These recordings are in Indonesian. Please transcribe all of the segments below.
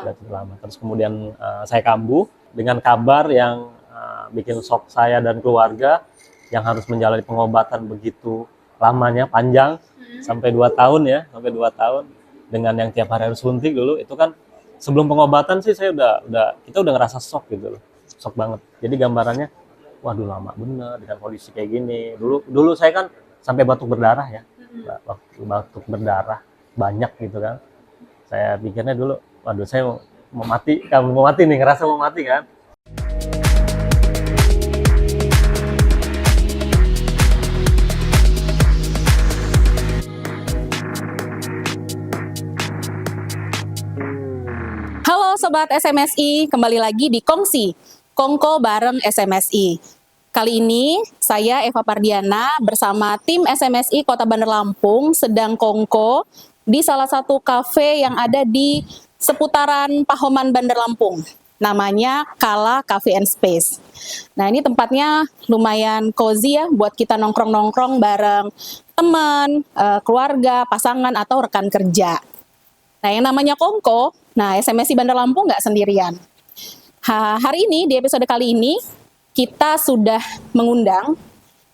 Sudah cukup lama. Terus kemudian saya kambuh dengan kabar yang bikin shock saya dan keluarga yang harus menjalani pengobatan begitu lamanya, panjang, sampai 2 tahun ya, sampai 2 tahun dengan yang tiap hari harus suntik dulu. Itu kan sebelum pengobatan sih saya kita udah ngerasa shock gitu loh. Shock banget. Jadi gambarannya, waduh lama bener dengan kondisi kayak gini. Dulu saya kan sampai batuk berdarah ya. Waktu batuk berdarah banyak gitu kan. Saya pikirnya dulu, waduh saya mau mati, kamu mau mati nih, ngerasa mau mati kan. Halo Sobat SMSI, kembali lagi di Kongsi, Kongko bareng SMSI. Kali ini saya Eva Pardiana bersama tim SMSI Kota Bandar Lampung sedang kongko di salah satu kafe yang ada di seputaran Pahoman Bandar Lampung. Namanya Kala Cafe and Space. Nah ini tempatnya lumayan cozy ya buat kita nongkrong-nongkrong bareng teman, keluarga, pasangan atau rekan kerja. Nah yang namanya kongko, nah SMSI Bandar Lampung nggak sendirian. Hari ini di episode kali ini kita sudah mengundang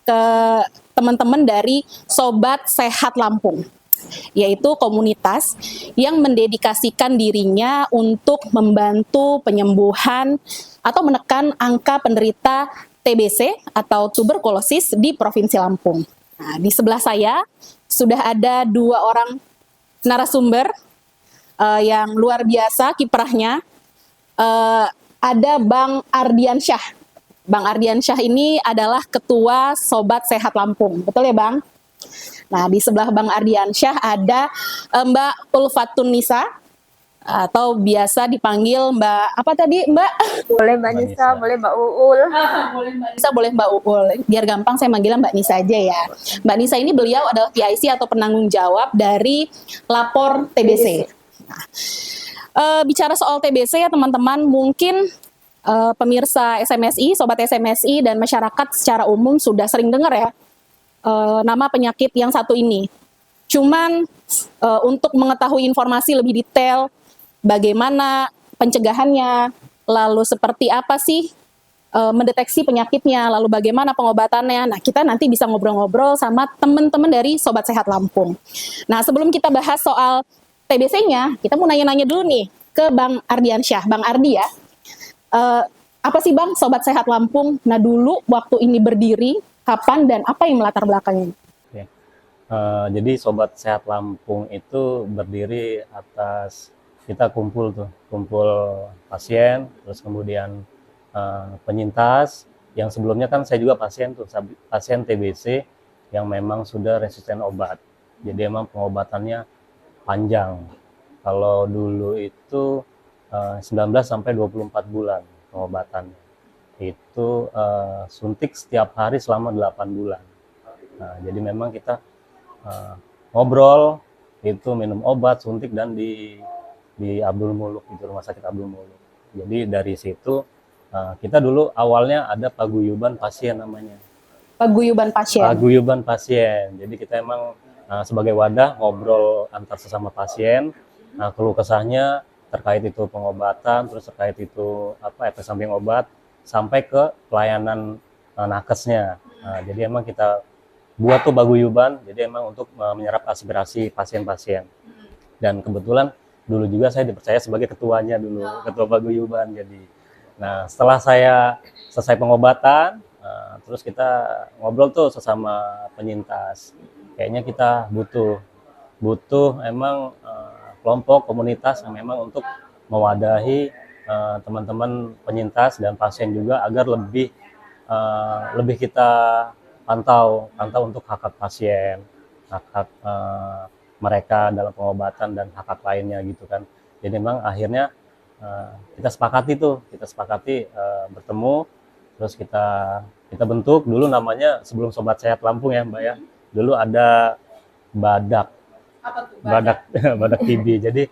ke teman-teman dari Sobat Sehat Lampung, yaitu komunitas yang mendedikasikan dirinya untuk membantu penyembuhan atau menekan angka penderita TBC atau tuberkulosis di Provinsi Lampung. Nah, di sebelah saya sudah ada 2 orang narasumber yang luar biasa kiprahnya. Ada Bang Ardiansyah. Bang Ardiansyah ini adalah Ketua Sobat Sehat Lampung. Betul ya Bang? Nah di sebelah Bang Ardiansyah ada Mbak Ulfatun Nisa, atau biasa dipanggil Mbak apa tadi Mbak? Boleh Mbak Nisa, boleh Mbak Uul. Boleh Mbak Nisa, boleh Mbak Uul. Biar gampang saya manggilnya Mbak Nisa aja ya. Mbak Nisa ini beliau adalah PIC atau penanggung jawab dari lapor TBC. Nah, bicara soal TBC ya teman-teman, mungkin pemirsa SMSI, Sobat SMSI dan masyarakat secara umum sudah sering dengar ya nama penyakit yang satu ini. Cuman untuk mengetahui informasi lebih detail, bagaimana pencegahannya, lalu seperti apa sih mendeteksi penyakitnya, lalu bagaimana pengobatannya. Nah, kita nanti bisa ngobrol-ngobrol sama teman-teman dari Sobat Sehat Lampung. Nah, sebelum kita bahas soal TBC-nya, kita mau nanya-nanya dulu nih ke Bang Ardiansyah. Bang Ardi ya, apa sih Bang Sobat Sehat Lampung? Nah dulu waktu ini berdiri, kapan dan apa yang melatar belakangnya? Ya. Jadi Sobat Sehat Lampung itu berdiri atas kita kumpul pasien, terus kemudian penyintas, yang sebelumnya kan saya juga pasien TBC yang memang sudah resisten obat. Jadi emang pengobatannya panjang. Kalau dulu itu 19 sampai 24 bulan pengobatan. Itu suntik setiap hari selama 8 bulan. Nah, jadi memang kita ngobrol, itu minum obat, suntik dan di Abdul Muluk, itu Rumah Sakit Abdul Muluk. Jadi dari situ kita dulu awalnya ada paguyuban pasien namanya. Paguyuban pasien. Paguyuban pasien. Jadi kita emang sebagai wadah ngobrol antar sesama pasien, keluh kesahnya terkait itu pengobatan, terus terkait itu efek samping obat, sampai ke pelayanan nakesnya. Jadi emang kita buat tuh paguyuban, jadi emang untuk menyerap aspirasi pasien-pasien. Dan kebetulan dulu juga saya dipercaya sebagai ketuanya dulu, ketua paguyuban. Jadi, nah setelah saya selesai pengobatan, terus kita ngobrol tuh sesama penyintas. Kayaknya kita butuh emang kelompok komunitas yang memang untuk mewadahi teman-teman penyintas dan pasien juga agar lebih kita pantau untuk hak-hak pasien, hak-hak mereka dalam pengobatan dan hak-hak lainnya gitu kan. Jadi memang akhirnya kita sepakati bertemu, terus kita bentuk dulu namanya sebelum Sobat Sehat Lampung ya Mbak ya. Dulu ada Badak. Apa tuh? Badak TB. Jadi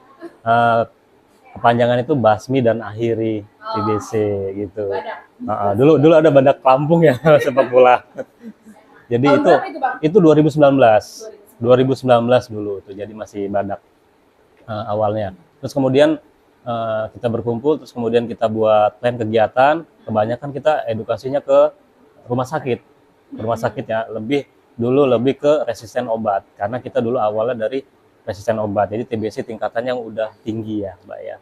kepanjangan itu basmi dan akhiri TBC gitu. Dulu ada Badak Lampung ya sepak bola. Jadi itu 2019 dulu tuh. Jadi masih Badak awalnya. Terus kemudian kita berkumpul, terus kemudian kita buat plan kegiatan. Kebanyakan kita edukasinya ke rumah sakit, ya. Lebih ke resisten obat, karena kita dulu awalnya dari resisten obat. Jadi TBC tingkatannya yang udah tinggi ya, Mbak ya.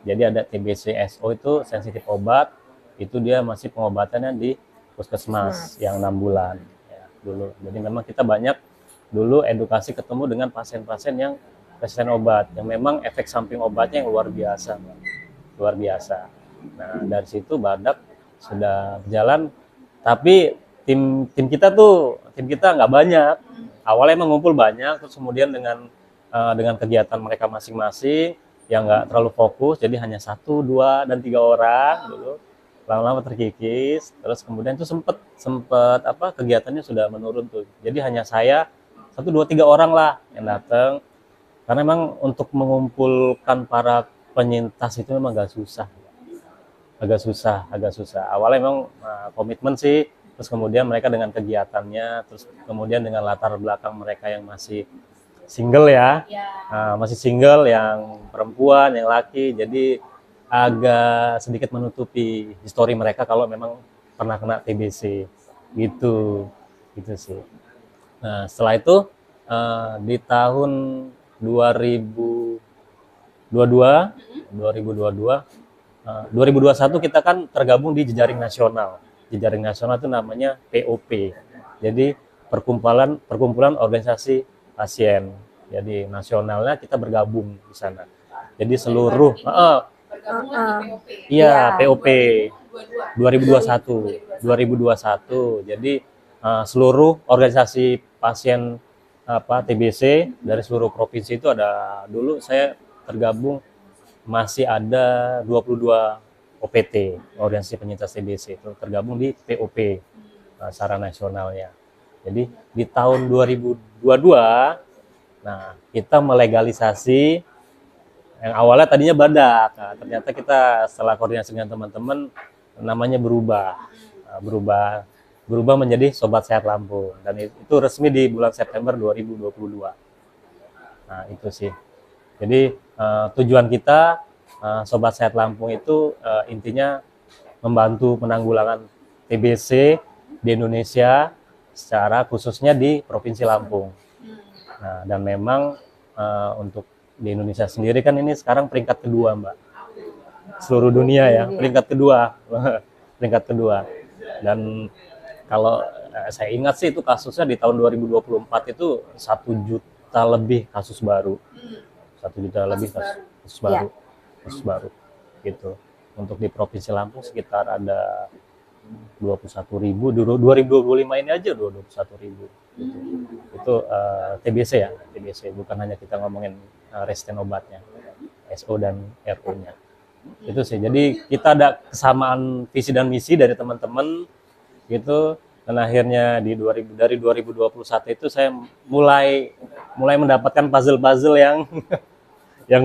Jadi ada TBC SO itu sensitif obat, itu dia masih pengobatannya di puskesmas yang 6 bulan ya, dulu. Jadi memang kita banyak dulu edukasi ketemu dengan pasien-pasien yang resisten obat, yang memang efek samping obatnya yang luar biasa, Mbak. Luar biasa. Nah, dari situ Badak sudah berjalan, tapi tim kita nggak banyak. Awalnya emang ngumpul banyak, terus kemudian dengan kegiatan mereka masing-masing yang nggak terlalu fokus, jadi hanya 1, 2, dan 3 orang dulu. Lama-lama terkikis, terus kemudian itu sempet kegiatannya sudah menurun tuh. Jadi hanya saya 1, 2, 3 orang lah yang datang, karena memang untuk mengumpulkan para penyintas itu memang agak susah. Awalnya memang komitmen sih, terus kemudian mereka dengan kegiatannya, terus kemudian dengan latar belakang mereka yang masih single ya. Masih single, yang perempuan, yang laki, jadi agak sedikit menutupi histori mereka kalau memang pernah kena TBC gitu sih. Nah, setelah itu di tahun 2021 kita kan tergabung di jejaring nasional. Jejaring nasional itu namanya POP. Jadi perkumpulan organisasi pasien. Jadi nasionalnya kita bergabung di sana. Jadi seluruh iya, POP 2021. Jadi seluruh organisasi pasien TBC dari seluruh provinsi itu ada, dulu saya tergabung masih ada 22 OPT, organisasi penyintas TBC itu tergabung di POP secara nasionalnya. Jadi di tahun 2022, nah kita melegalisasi yang awalnya tadinya Badak. Nah, ternyata kita setelah koordinasi dengan teman-teman namanya berubah menjadi Sobat Sehat Lampung, dan itu resmi di bulan September 2022. Nah, itu sih. Jadi tujuan kita Sobat Sehat Lampung itu intinya membantu penanggulangan TBC di Indonesia, secara khususnya di Provinsi Lampung. Nah, dan memang untuk di Indonesia sendiri kan ini sekarang peringkat kedua, Mbak. Seluruh dunia ya, peringkat kedua. Peringkat kedua. Dan kalau saya ingat sih itu kasusnya di tahun 2024 itu 1 juta lebih kasus baru. 1 juta lebih kasus baru. Kasus baru gitu. Untuk di Provinsi Lampung sekitar ada 21.000, 2025 ini aja 21.000. Gitu. Itu TBC ya, TBC, bukan hanya kita ngomongin resisten obatnya, SO dan RO-nya. Itu sih. Jadi kita ada kesamaan visi dan misi dari teman-teman gitu, dan akhirnya dari 2021 itu saya mulai mendapatkan puzzle yang yang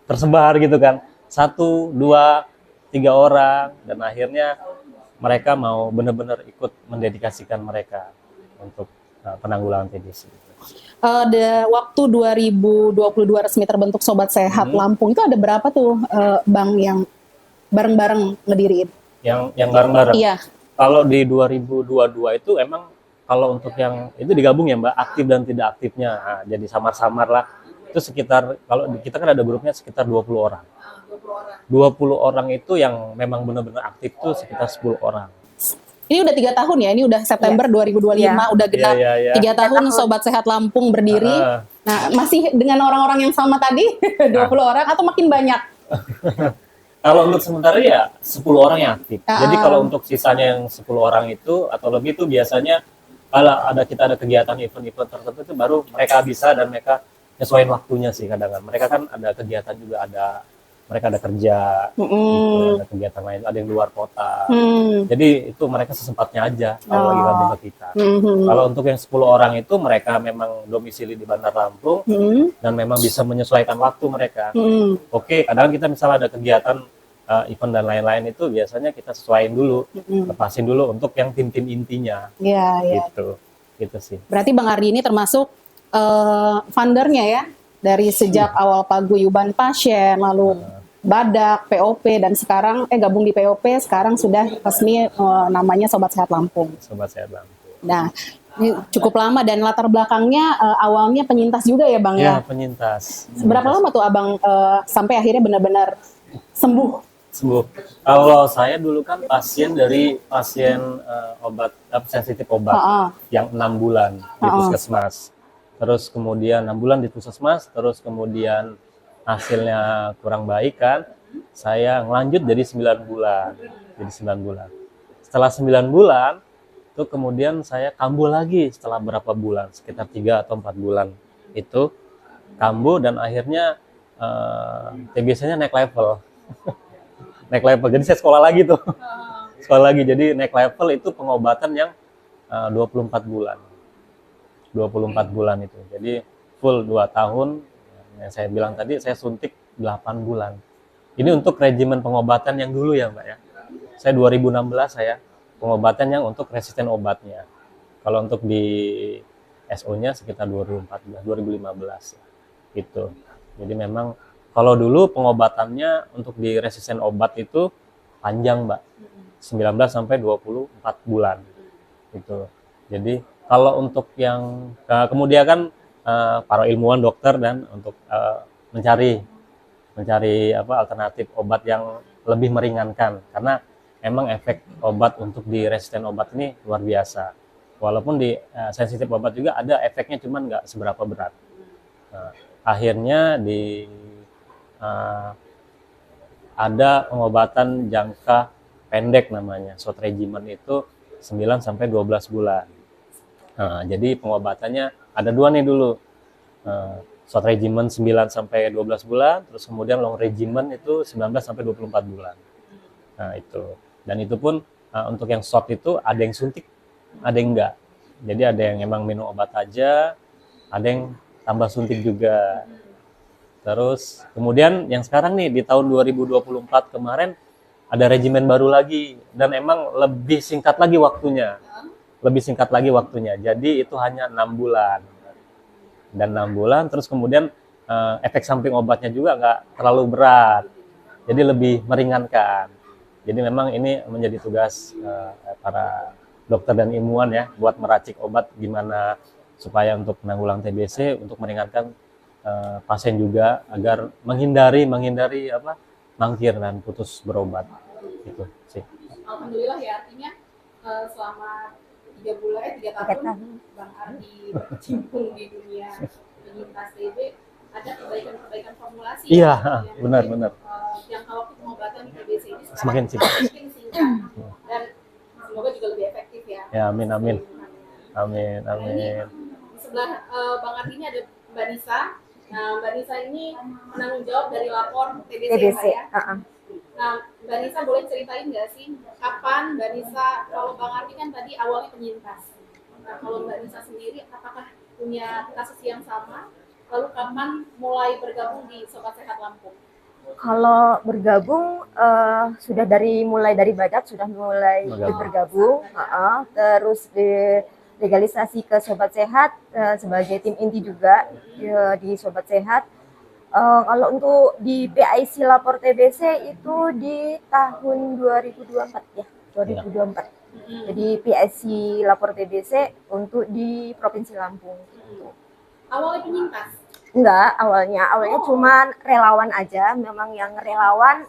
tersebar gitu kan, 1, 2, 3 orang, dan akhirnya mereka mau benar-benar ikut mendedikasikan mereka untuk penanggulangan TBC. Waktu 2022 resmi terbentuk Sobat Sehat Lampung, itu ada berapa tuh Bang yang bareng-bareng ngediriin? Yang bareng-bareng? Iya. Kalau di 2022 itu emang kalau untuk yang itu digabung ya Mbak, aktif dan tidak aktifnya. Nah, jadi samar-samar lah. Itu sekitar, kalau kita kan ada grupnya sekitar 20 orang. 20 orang itu yang memang benar-benar aktif tuh sekitar 10 orang. Ini udah 3 tahun ya, ini udah September 2025, udah genap 3 tahun Sobat Sehat Lampung berdiri. Nah, masih dengan orang-orang yang sama tadi, 20 orang atau makin banyak? Kalau untuk sementara ya 10 orang yang aktif. Jadi kalau untuk sisanya yang 10 orang itu atau lebih itu biasanya kalau kita ada kegiatan event-event tertentu itu baru mereka bisa, dan mereka nyesuaiin waktunya sih kadang-kadang. Mereka kan ada kegiatan juga, mereka ada kerja, gitu, ada kegiatan lain, ada yang luar kota. Jadi itu mereka sesempatnya aja kalau lagi gabung ke kita. Kalau untuk yang 10 orang itu mereka memang domisili di Bandar Lampung, dan memang bisa menyesuaikan waktu mereka. Oke, kadang kita misalnya ada kegiatan event dan lain-lain itu biasanya kita sesuaiin dulu, lepasin dulu untuk yang tim-tim intinya. Gitu sih. Berarti Bang Ardi ini termasuk foundernya ya, dari sejak awal paguyuban pasien, lalu Badak, POP, dan sekarang gabung di POP, sekarang sudah resmi namanya Sobat Sehat Lampung. Sobat Sehat Lampung. Nah, ini cukup lama dan latar belakangnya awalnya penyintas juga ya Bang Ya, ya? penyintas. Berapa lama tuh Abang sampai akhirnya benar-benar sembuh? Sembuh. Kalau saya dulu kan pasien obat sensitif obat yang 6 bulan di puskesmas. Terus kemudian 6 bulan di puskesmas, terus kemudian hasilnya kurang baik kan, saya ngelanjut jadi 9 bulan. Jadi 9 bulan. Setelah 9 bulan, itu kemudian saya kambuh lagi setelah berapa bulan, sekitar 3 atau 4 bulan. Itu kambuh dan akhirnya TBC-nya naik level. Naik level. Jadi saya sekolah lagi tuh. Sekolah lagi. Jadi naik level itu pengobatan yang 24 bulan. 24 bulan itu. Jadi full 2 tahun. Yang saya bilang tadi, saya suntik 8 bulan. Ini untuk regimen pengobatan yang dulu ya Mbak ya. Saya 2016 saya pengobatan yang untuk resisten obatnya. Kalau untuk di SO-nya sekitar 2014, 2015 gitu. Jadi memang kalau dulu pengobatannya untuk di resisten obat itu panjang Mbak. 19 sampai 24 bulan. Gitu. Jadi kalau untuk yang kemudian kan para ilmuwan dokter dan untuk mencari alternatif obat yang lebih meringankan karena emang efek obat untuk di resisten obat ini luar biasa walaupun di sensitif obat juga ada efeknya cuman nggak seberapa berat. Akhirnya ada pengobatan jangka pendek namanya short regimen itu 9 sampai 12 bulan. Jadi pengobatannya ada 2 nih dulu. Short regimen 9 sampai 12 bulan, terus kemudian long regimen itu 19 sampai 24 bulan. Nah, itu. Dan itu pun untuk yang short itu ada yang suntik, ada yang enggak. Jadi ada yang emang minum obat aja, ada yang tambah suntik juga. Terus kemudian yang sekarang nih di tahun 2024 kemarin ada regimen baru lagi dan emang lebih singkat lagi waktunya. Jadi itu hanya 6 bulan. Dan 6 bulan terus kemudian efek samping obatnya juga nggak terlalu berat. Jadi lebih meringankan. Jadi memang ini menjadi tugas para dokter dan ilmuwan ya buat meracik obat gimana supaya untuk menanggulang TBC untuk meringankan pasien juga agar menghindari mangkir dan putus berobat gitu sih. Alhamdulillah ya artinya selama 3 tahun Bang Ardi berkecimpung di dunia penyintas TB ada perbaikan formulasi. Iya, benar. Jangka waktu pengobatan di TBC ini semakin singkat. Dan semoga juga lebih efektif ya. Ya, amin. Nah, ini di sebelah Bang Ardi ini ada Mbak Nisa. Nah, Mbak Nisa ini penanggung jawab dari lapor TBC. Ya. Nah, Mbak Nisa boleh ceritain nggak sih kapan Mbak Nisa, kalau Bang Ardi kan tadi awalnya penyintas. Nah, kalau Mbak Nisa sendiri apakah punya kasus yang sama? Lalu kapan mulai bergabung di Sobat Sehat Lampung? Kalau bergabung sudah mulai dari Badak sudah mulai bergabung, terus legalisasi ke Sobat Sehat sebagai tim inti juga di Sobat Sehat. Kalau untuk di PIC lapor TBC itu di tahun 2024 ya, 2024. Jadi PIC lapor TBC untuk di Provinsi Lampung. Awalnya penyintas? Enggak, awalnya cuman relawan aja, memang yang relawan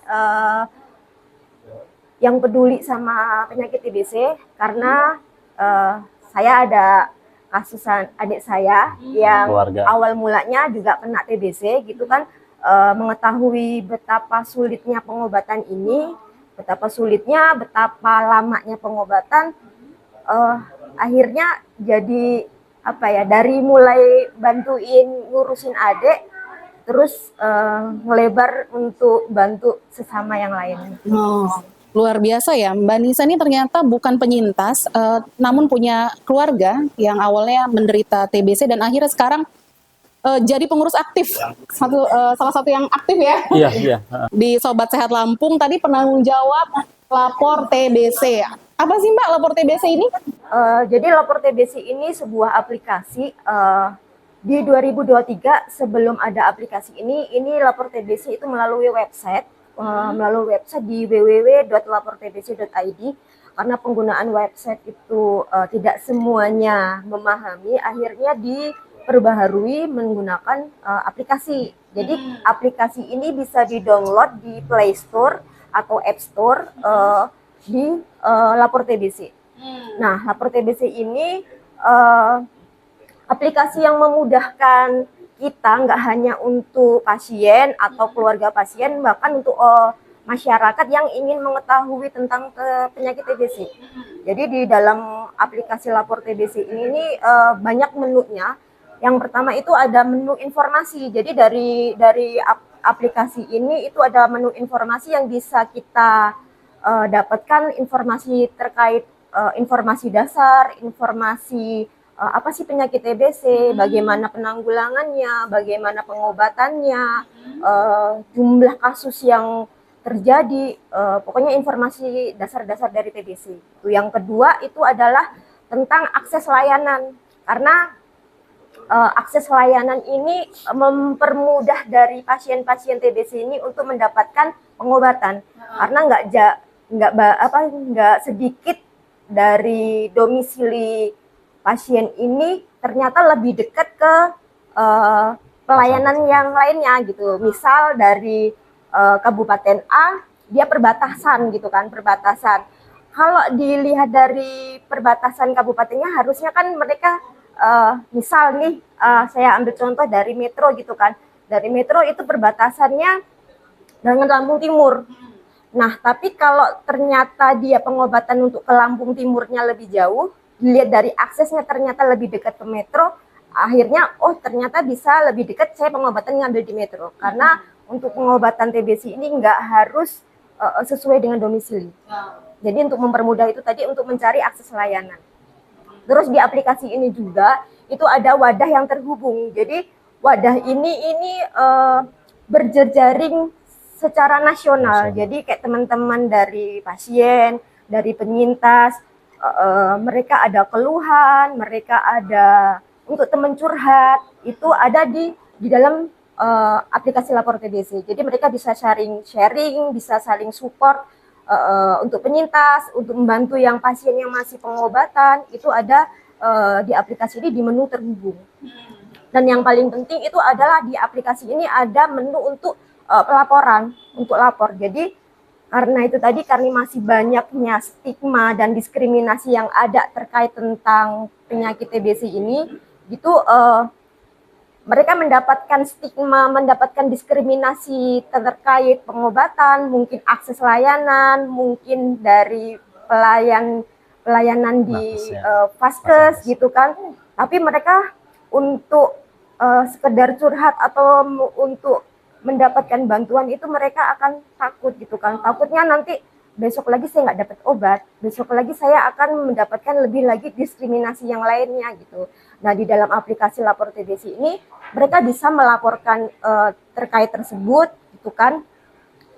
yang peduli sama penyakit TBC karena saya ada kasusan adik saya yang awal mulanya juga kena TBC gitu kan, mengetahui betapa sulitnya pengobatan ini, betapa lamanya pengobatan, akhirnya jadi dari mulai bantuin ngurusin adik terus ngelebar untuk bantu sesama yang lain. Luar biasa ya, Mbak Nisa ini ternyata bukan penyintas, namun punya keluarga yang awalnya menderita TBC dan akhirnya sekarang jadi pengurus aktif, salah satu yang aktif ya. Iya. Di Sobat Sehat Lampung tadi penanggung jawab lapor TBC. Apa sih Mbak lapor TBC ini? Jadi lapor TBC ini sebuah aplikasi. Di 2023 sebelum ada aplikasi ini lapor TBC itu melalui website. melalui website di www.laportbc.id, karena penggunaan website itu tidak semuanya memahami, akhirnya diperbaharui menggunakan aplikasi. Jadi aplikasi ini bisa di-download di Play Store atau App Store di Lapor TBC. Nah, Lapor TBC ini aplikasi yang memudahkan kita, nggak hanya untuk pasien atau keluarga pasien, bahkan untuk masyarakat yang ingin mengetahui tentang penyakit TBC. Jadi di dalam aplikasi Lapor TBC ini banyak menunya. Yang pertama itu ada menu informasi. Jadi dari aplikasi ini itu ada menu informasi yang bisa kita dapatkan informasi terkait informasi dasar, informasi apa sih penyakit TBC, bagaimana penanggulangannya, bagaimana pengobatannya, jumlah kasus yang terjadi, pokoknya informasi dasar-dasar dari TBC. Yang kedua itu adalah tentang akses layanan, karena akses layanan ini mempermudah dari pasien-pasien TBC ini untuk mendapatkan pengobatan, karena nggak sedikit dari domisili pasien ini ternyata lebih dekat ke pelayanan yang lainnya gitu. Misal dari Kabupaten A, dia perbatasan gitu kan, perbatasan. Kalau dilihat dari perbatasan kabupatennya, harusnya kan mereka misal nih, saya ambil contoh dari Metro gitu kan. Dari Metro itu perbatasannya dengan Lampung Timur. Nah, tapi kalau ternyata dia pengobatan untuk ke Lampung Timurnya lebih jauh, dilihat dari aksesnya ternyata lebih dekat ke Metro, akhirnya ternyata bisa lebih dekat, saya pengobatan ngambil di Metro. Karena untuk pengobatan TBC ini nggak harus sesuai dengan domisili. Jadi untuk mempermudah itu tadi, untuk mencari akses layanan. Terus di aplikasi ini juga itu ada wadah yang terhubung. Jadi wadah ini berjejaring secara nasional. Jadi kayak teman-teman dari pasien, dari penyintas, mereka ada keluhan, mereka ada untuk teman curhat, itu ada di dalam aplikasi Lapor TBC. Jadi mereka bisa sharing, bisa saling support untuk penyintas, untuk membantu yang pasien yang masih pengobatan, itu ada di aplikasi ini di menu terhubung. Dan yang paling penting itu adalah di aplikasi ini ada menu untuk pelaporan, untuk lapor. Jadi karena itu tadi, karena masih banyaknya stigma dan diskriminasi yang ada terkait tentang penyakit TBC ini, gitu mereka mendapatkan stigma, mendapatkan diskriminasi terkait pengobatan, mungkin akses layanan, mungkin dari pelayanan di vaskes gitu kan. Tapi mereka untuk sekedar curhat atau untuk mendapatkan bantuan itu mereka akan takut gitu kan. Takutnya nanti besok lagi saya nggak dapat obat, besok lagi saya akan mendapatkan lebih lagi diskriminasi yang lainnya gitu. Nah, di dalam aplikasi Lapor TBC ini mereka bisa melaporkan terkait tersebut gitu kan.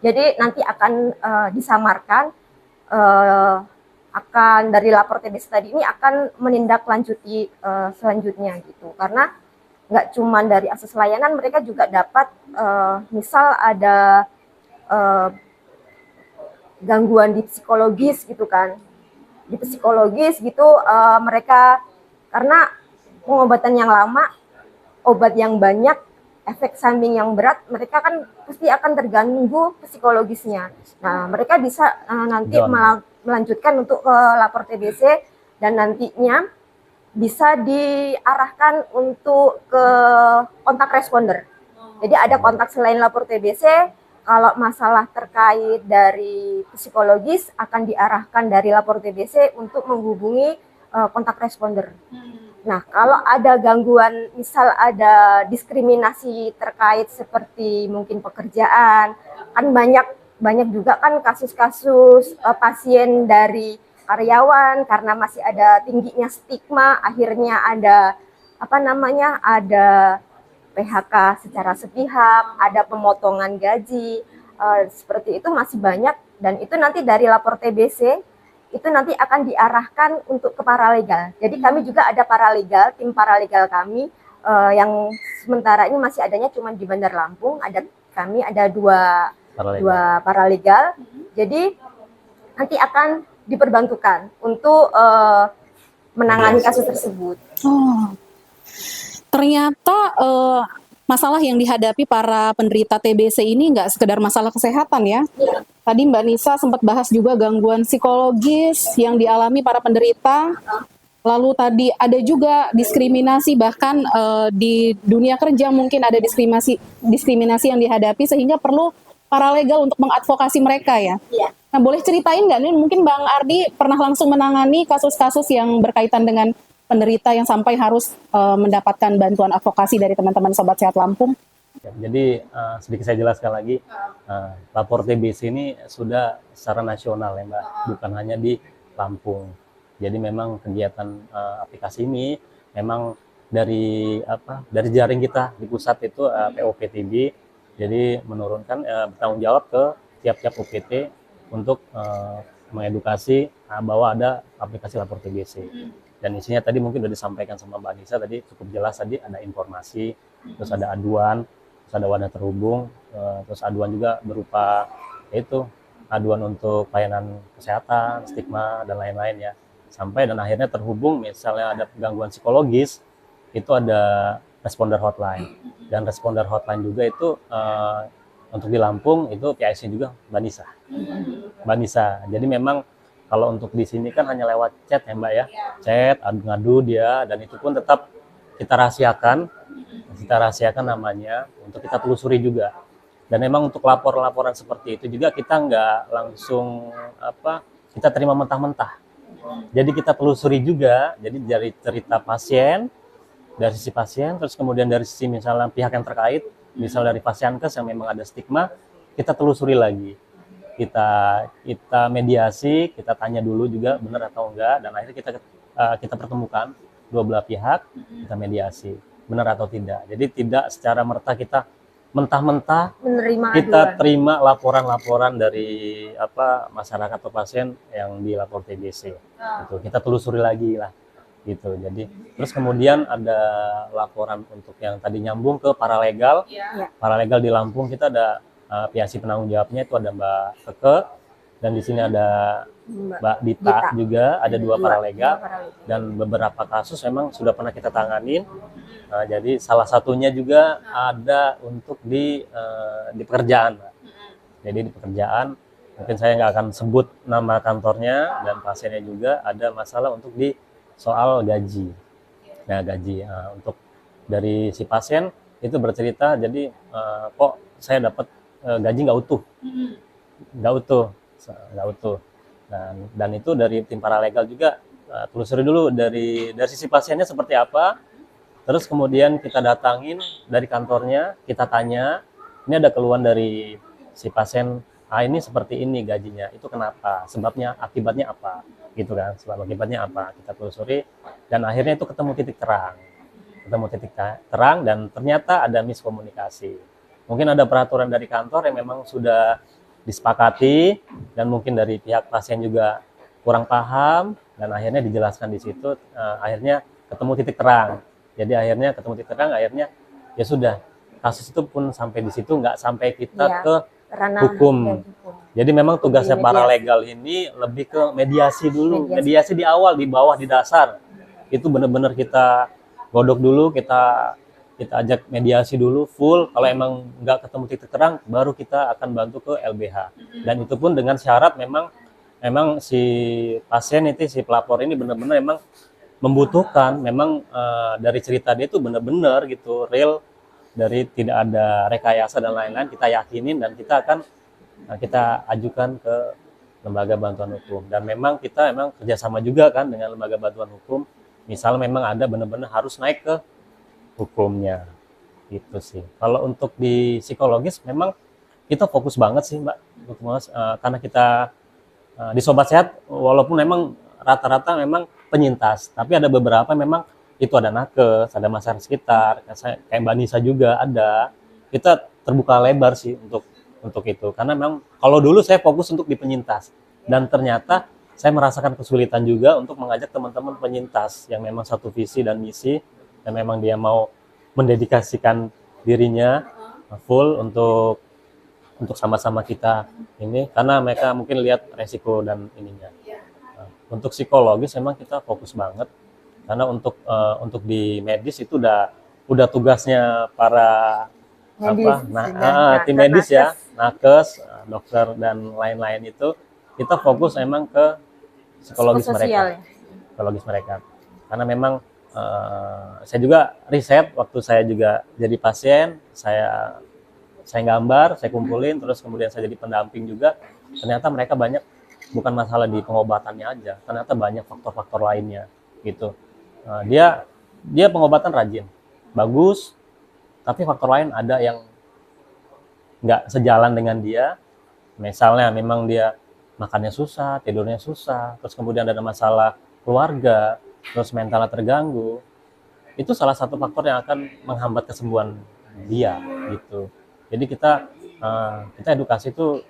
Jadi nanti akan disamarkan, akan dari Lapor TBC tadi ini akan menindaklanjuti selanjutnya gitu. Karena nggak cuma dari akses layanan, mereka juga dapat misal ada gangguan di psikologis gitu kan. Di psikologis gitu mereka, karena pengobatan yang lama, obat yang banyak, efek samping yang berat, mereka kan pasti akan terganggu psikologisnya. Nah, mereka bisa nanti melanjutkan untuk ke Lapor TBC, dan nantinya bisa diarahkan untuk ke kontak responder. Jadi ada kontak selain Lapor TBC, kalau masalah terkait dari psikologis akan diarahkan dari Lapor TBC untuk menghubungi kontak responder. Nah, kalau ada gangguan, misal ada diskriminasi terkait seperti mungkin pekerjaan, kan banyak juga kan kasus-kasus pasien dari karyawan karena masih ada tingginya stigma, akhirnya ada ada PHK secara sepihak, ada pemotongan gaji, seperti itu masih banyak. Dan itu nanti dari Lapor TBC itu nanti akan diarahkan untuk ke paralegal. Jadi kami juga ada paralegal, tim paralegal kami yang sementara ini masih adanya cuma di Bandar Lampung. Kami ada Paralegal. dua paralegal. Jadi nanti akan diperbantukan untuk menangani kasus tersebut. Oh, ternyata masalah yang dihadapi para penderita TBC ini nggak sekedar masalah kesehatan ya. Tadi Mbak Nisa sempat bahas juga gangguan psikologis yang dialami para penderita. Lalu tadi ada juga diskriminasi, bahkan di dunia kerja mungkin ada diskriminasi yang dihadapi, sehingga perlu paralegal untuk mengadvokasi mereka ya. Nah, boleh ceritain nggak nih, mungkin Bang Ardi pernah langsung menangani kasus-kasus yang berkaitan dengan penderita yang sampai harus mendapatkan bantuan advokasi dari teman-teman Sobat Sehat Lampung? Ya, jadi sedikit saya jelaskan lagi, lapor TBC ini sudah secara nasional ya Mbak, bukan hanya di Lampung. Jadi memang kegiatan aplikasi ini memang dari jaring kita di pusat itu POPTB, jadi menurunkan bertanggung jawab ke tiap-tiap OPT untuk mengedukasi bahwa ada aplikasi lapor TBC. Dan isinya tadi mungkin sudah disampaikan sama Mbak Nisa tadi cukup jelas, tadi ada informasi, terus ada aduan, terus ada wadah terhubung, terus aduan juga berupa yaitu aduan untuk pelayanan kesehatan, stigma dan lain-lain ya. Sampai dan akhirnya terhubung misalnya ada gangguan psikologis, itu ada responder hotline. Dan responder hotline juga itu untuk di Lampung itu PIC juga Mbak Nisa. Mbak Nisa. Jadi memang kalau untuk di sini kan hanya lewat chat ya Mbak ya. Chat, ngadu dia, dan itu pun tetap kita rahasiakan namanya untuk kita telusuri juga. Dan memang untuk laporan seperti itu juga kita nggak langsung kita terima mentah-mentah. Jadi kita telusuri juga, jadi dari cerita pasien, dari sisi pasien, terus kemudian dari sisi misalnya pihak yang terkait, misal dari pasienkes yang memang ada stigma, kita telusuri lagi. Kita mediasi, kita tanya dulu juga benar atau enggak, dan akhirnya kita pertemukan dua belah pihak, kita mediasi benar atau tidak. Jadi tidak secara merta kita mentah-mentah kita terima laporan-laporan dari masyarakat atau pasien yang dilapor TBC. Gitu. Kita telusuri lagi lah gitu. Jadi terus kemudian ada laporan untuk yang tadi nyambung ke paralegal. Paralegal di Lampung kita ada PIC penanggung jawabnya itu ada Mbak Keke, dan di sini ada Mbak Dita juga, ada dua paralegal, dan beberapa kasus memang sudah pernah kita tanganin. Jadi salah satunya juga ada untuk di pekerjaan. Jadi di pekerjaan mungkin saya nggak akan sebut nama kantornya, dan pasiennya juga ada masalah untuk di soal gaji. Nah gaji untuk dari si pasien itu bercerita, jadi kok saya dapat gaji nggak utuh, dan itu dari tim paralegal juga telusuri dulu dari sisi pasiennya seperti apa, terus kemudian kita datangin dari kantornya, kita tanya, ini ada keluhan dari si pasien, ini seperti ini gajinya, itu kenapa, sebabnya, akibatnya apa, gitu kan, sebab akibatnya apa, kita telusuri, dan akhirnya itu ketemu titik terang, dan ternyata ada miskomunikasi. Mungkin ada peraturan dari kantor yang memang sudah disepakati, dan mungkin dari pihak pasien juga kurang paham, dan akhirnya dijelaskan di situ, akhirnya ketemu titik terang. Jadi akhirnya ketemu titik terang, akhirnya ya sudah, kasus itu pun sampai di situ, nggak sampai kita ke hukum. Jadi memang tugasnya paralegal ini lebih ke mediasi dulu, mediasi di awal, di bawah, di dasar. Itu benar-benar kita godok dulu, kita ajak mediasi dulu full. Kalau emang nggak ketemu titik terang, baru kita akan bantu ke LBH. Dan itu pun dengan syarat memang si pasien itu, si pelapor ini benar-benar memang membutuhkan, memang dari cerita dia itu benar-benar gitu real, dari tidak ada rekayasa dan lain-lain, kita yakinin, dan kita akan kita ajukan ke lembaga bantuan hukum. Dan memang kita kerjasama juga kan dengan lembaga bantuan hukum. Misal memang ada benar-benar harus naik ke hukumnya, gitu sih. Kalau untuk di psikologis memang kita fokus banget sih Mbak, karena kita di Sobat Sehat walaupun memang rata-rata memang penyintas, tapi ada beberapa memang itu ada nakes, ada masyarakat sekitar, kayak Mbak Nisa juga ada. Kita terbuka lebar sih untuk itu, karena memang kalau dulu saya fokus untuk di penyintas, dan ternyata saya merasakan kesulitan juga untuk mengajak teman-teman penyintas yang memang satu visi dan misi, dan memang dia mau mendedikasikan dirinya full untuk untuk sama-sama kita ini, karena mereka mungkin lihat resiko dan ininya. Nah, untuk psikologis memang kita fokus banget, karena untuk di medis itu udah tugasnya para Medis, tim medis ya, nakes, dokter dan lain-lain itu kita fokus emang ke psikologis mereka, ya. psikologis mereka. Karena memang saya juga riset waktu saya juga jadi pasien, saya gambar, saya kumpulin, terus kemudian saya jadi pendamping juga. Ternyata mereka banyak, bukan masalah di pengobatannya aja, ternyata banyak faktor-faktor lainnya gitu. Dia pengobatan rajin, bagus, tapi faktor lain ada yang nggak sejalan dengan dia. Misalnya memang dia makannya susah, tidurnya susah, terus kemudian ada masalah keluarga, terus mentalnya terganggu. Itu salah satu faktor yang akan menghambat kesembuhan dia gitu. Jadi kita edukasi itu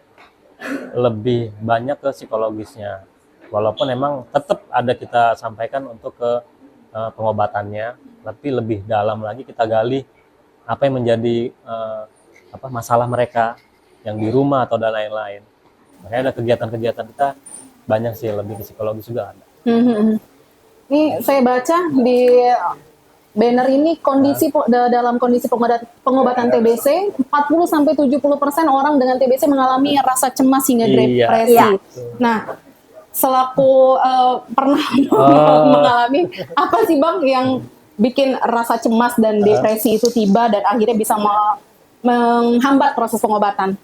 lebih banyak ke psikologisnya. Walaupun memang tetap ada kita sampaikan untuk ke pengobatannya, tapi lebih dalam lagi kita gali apa yang menjadi masalah mereka yang di rumah atau dan lain-lain. Makanya ada kegiatan-kegiatan kita banyak sih, lebih ke psikologis juga ada. Ini saya baca di banner ini dalam kondisi pengobatan TBC 40-70% orang dengan TBC mengalami rasa cemas hingga depresi. Iya. Nah, selaku pernah mengalami apa sih Bang yang bikin rasa cemas dan depresi itu tiba dan akhirnya bisa menghambat proses pengobatan?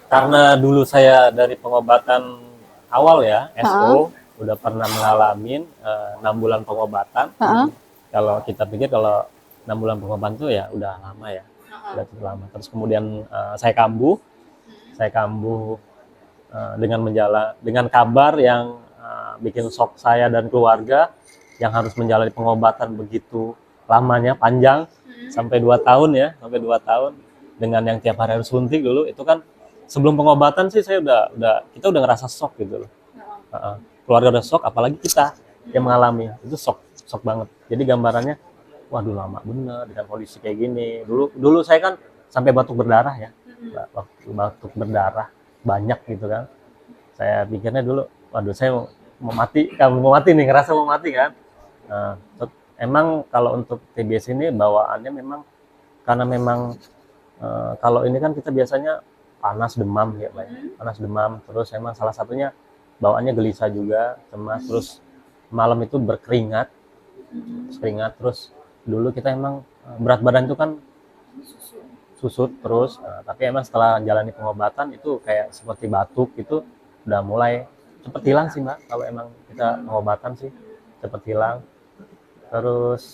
Karena dulu saya dari pengobatan awal ya, SO, udah pernah mengalami 6 bulan pengobatan. Kalau kita pikir kalau 6 bulan pengobatan itu ya udah lama ya, udah cukup lama. Terus kemudian saya kambuh dengan kabar yang bikin shock saya dan keluarga, yang harus menjalani pengobatan begitu lamanya, panjang, sampai 2 tahun ya, dengan yang tiap hari harus suntik dulu. Itu kan sebelum pengobatan sih saya kita udah ngerasa shock gitu loh. Keluarga udah shock, apalagi kita yang mengalami itu shock banget. Jadi gambarannya, waduh lama bener dengan kondisi kayak gini. Dulu saya kan sampai batuk berdarah ya, batuk berdarah banyak gitu kan. Saya pikirnya dulu, waduh saya mau mati nih, ngerasa mau mati kan. Emang kalau untuk TBC ini bawaannya memang karena memang kalau ini kan kita biasanya panas demam ya Pak. Panas demam, terus emang salah satunya bawaannya gelisah juga, cemas, terus malam itu berkeringat, terus dulu kita emang berat badan itu kan susut terus, tapi emang setelah jalani pengobatan itu kayak seperti batuk itu udah mulai cepet hilang sih Mbak. Kalau emang kita pengobatan sih cepet hilang. Terus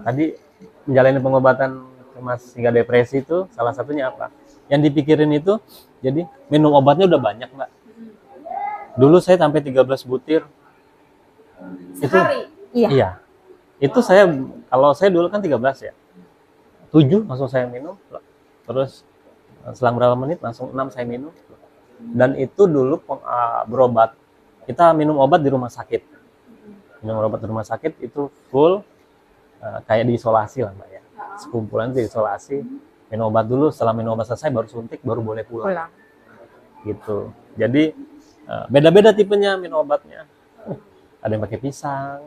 tadi menjalani pengobatan cemas hingga depresi itu salah satunya apa? Yang dipikirin itu, jadi minum obatnya udah banyak Mbak. Dulu saya sampai 13 butir. Sehari? Iya. Itu kalau saya dulu kan 13 ya. 7 langsung saya minum. Terus selang berapa menit langsung 6 saya minum. Dan itu dulu berobat. Kita minum obat di rumah sakit. Minum obat di rumah sakit itu full kayak diisolasi lah Mbak ya. Sekumpulan diisolasi. Minum obat dulu, setelah minum obat selesai baru suntik, baru boleh pulang. Gitu. Jadi beda-beda tipenya minum obatnya. Ada yang pakai pisang,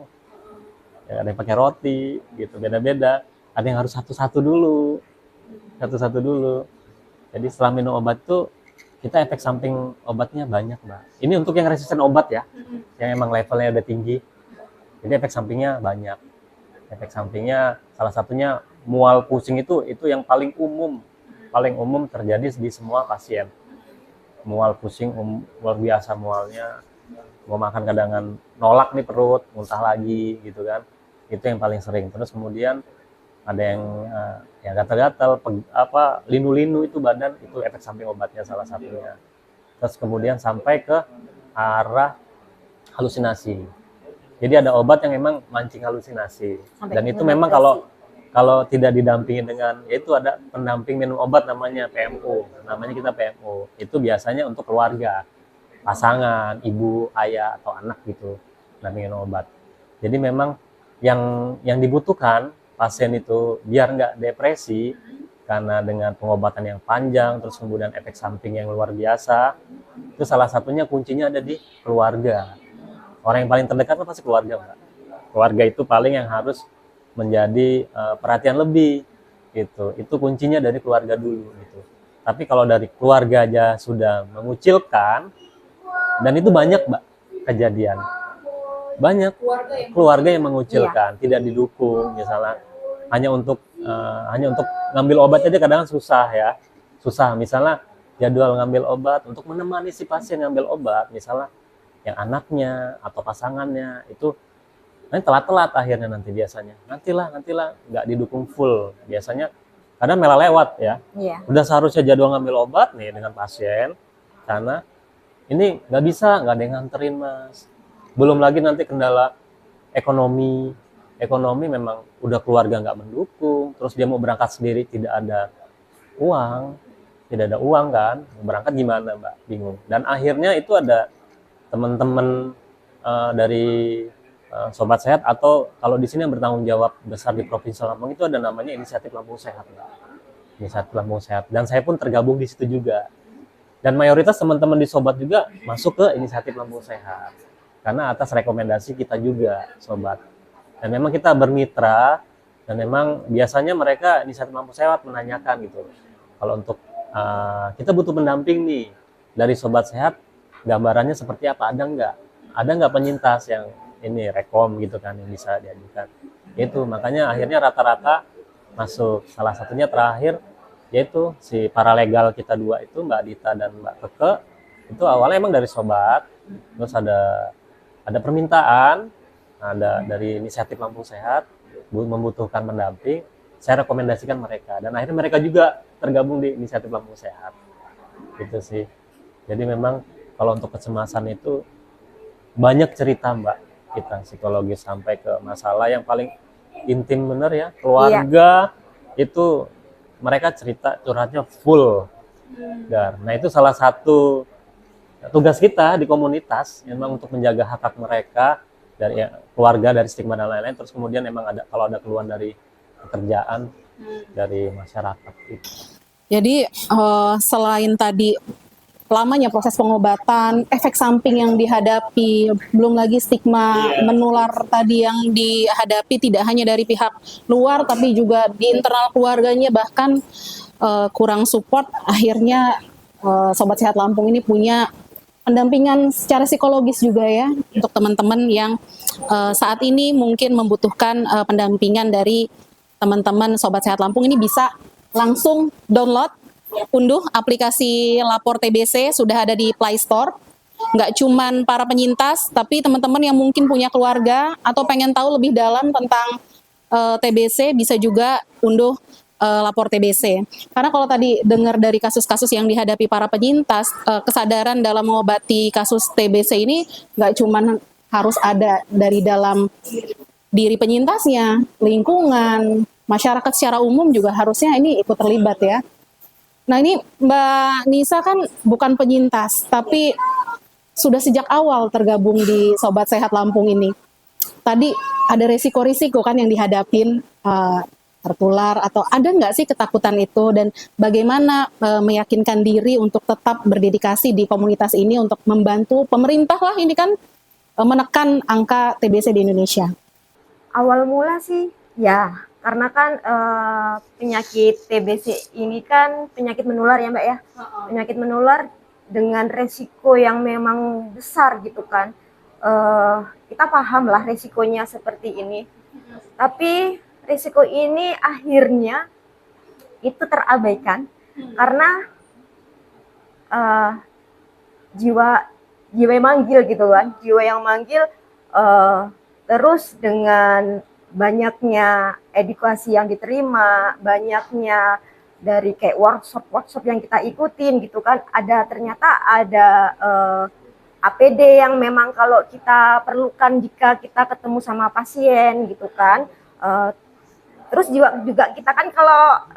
ya, ada yang pakai roti, gitu. Beda-beda. Ada yang harus satu-satu dulu. Jadi setelah minum obat itu kita efek samping obatnya banyak Mbak. Ini untuk yang resisten obat ya, yang emang levelnya udah tinggi. Jadi efek sampingnya banyak. Efek sampingnya salah satunya mual pusing itu yang paling umum terjadi di semua pasien. Mual pusing luar biasa mualnya, mau makan kadang nolak nih perut, muntah lagi gitu kan. Itu yang paling sering. Terus kemudian ada yang gatal-gatal, linu-linu itu badan, itu efek samping obatnya salah satunya. Terus kemudian sampai ke arah halusinasi. Jadi ada obat yang memang mancing halusinasi. Dan itu memang kalau tidak didampingin dengan, yaitu ada pendamping minum obat namanya PMO. Namanya kita PMO. Itu biasanya untuk keluarga, pasangan, ibu, ayah, atau anak gitu, dampingin obat. Jadi memang yang dibutuhkan pasien itu biar nggak depresi, karena dengan pengobatan yang panjang, terus kemudian efek samping yang luar biasa, itu salah satunya kuncinya ada di keluarga. Orang yang paling terdekat pasti keluarga, Mbak. Keluarga itu paling yang harus menjadi perhatian lebih, gitu. Itu kuncinya dari keluarga dulu, gitu. Tapi kalau dari keluarga aja sudah mengucilkan, dan itu banyak, Mbak, kejadian. Banyak keluarga yang mengucilkan, tidak didukung, misalnya hanya untuk ngambil obat aja kadang susah ya, susah. Misalnya jadwal ngambil obat untuk menemani si pasien ngambil obat, misalnya yang anaknya atau pasangannya itu nanti telat-telat akhirnya nantilah nggak didukung full biasanya, kadang malah lewat ya. Iya. Udah seharusnya jadwal ngambil obat nih dengan pasien, karena ini nggak bisa, nggak ada yang nganterin Mas. Belum lagi nanti kendala ekonomi memang udah keluarga nggak mendukung, terus dia mau berangkat sendiri tidak ada uang kan, mau berangkat gimana Mbak, bingung. Dan akhirnya itu ada teman-teman dari Sobat Sehat, atau kalau di sini yang bertanggung jawab besar di Provinsi Lampung itu ada namanya Inisiatif Lampung Sehat, Mbak. Inisiatif Lampung Sehat, dan saya pun tergabung di situ juga. Dan mayoritas teman-teman di Sobat juga masuk ke Inisiatif Lampung Sehat karena atas rekomendasi kita juga, Sobat. Dan memang kita bermitra, dan memang biasanya mereka Inisiatif Lampung Sehat menanyakan gitu, kalau untuk kita butuh pendamping nih dari Sobat Sehat, gambarannya seperti apa, ada nggak penyintas yang ini rekom gitu kan yang bisa diajukan. Itu makanya akhirnya rata-rata masuk. Salah satunya terakhir yaitu si paralegal kita dua itu, Mbak Dita dan Mbak Keke, itu awalnya emang dari Sobat, terus ada permintaan, ada dari Inisiatif Lampung Sehat membutuhkan pendamping, saya rekomendasikan mereka, dan akhirnya mereka juga tergabung di Inisiatif Lampung Sehat. Gitu sih. Jadi memang kalau untuk kecemasan itu banyak cerita, Mbak, kita psikologis sampai ke masalah yang paling intim, bener ya, keluarga. Itu mereka cerita curhatnya full. Nah itu salah satu tugas kita di komunitas, memang untuk menjaga hak-hak mereka dari keluarga, dari stigma dan lain-lain. Terus kemudian memang ada, kalau ada keluhan dari pekerjaan, dari masyarakat gitu. Jadi selain tadi lamanya proses pengobatan, efek samping yang dihadapi, belum lagi stigma menular tadi yang dihadapi tidak hanya dari pihak luar tapi juga di internal keluarganya, bahkan kurang support, akhirnya Sobat Sehat Lampung ini punya pendampingan secara psikologis juga ya untuk teman-teman yang saat ini mungkin membutuhkan pendampingan dari teman-teman Sobat Sehat Lampung. Ini bisa langsung download, unduh aplikasi Lapor TBC, sudah ada di Play Store. Nggak cuman para penyintas, tapi teman-teman yang mungkin punya keluarga atau pengen tahu lebih dalam tentang TBC, bisa juga unduh Lapor TBC. Karena kalau tadi dengar dari kasus-kasus yang dihadapi para penyintas, kesadaran dalam mengobati kasus TBC ini nggak cuman harus ada dari dalam diri penyintasnya, lingkungan, masyarakat secara umum juga harusnya ini ikut terlibat ya. Nah ini Mbak Nisa kan bukan penyintas, tapi sudah sejak awal tergabung di Sobat Sehat Lampung ini. Tadi ada resiko-risiko kan yang dihadapin, tertular, atau ada nggak sih ketakutan itu, dan bagaimana meyakinkan diri untuk tetap berdedikasi di komunitas ini untuk membantu pemerintah lah ini kan menekan angka TBC di Indonesia? Awal mula sih ya, karena kan penyakit TBC ini kan penyakit menular ya Mbak ya. Penyakit menular dengan resiko yang memang besar gitu kan. Kita paham lah resikonya seperti ini. Tapi resiko ini akhirnya itu terabaikan karena jiwa yang manggil gitu kan. Jiwa yang manggil, terus dengan banyaknya edukasi yang diterima, banyaknya dari kayak workshop yang kita ikutin gitu kan, ternyata ada APD yang memang kalau kita perlukan jika kita ketemu sama pasien gitu kan. Terus juga kita kan kalau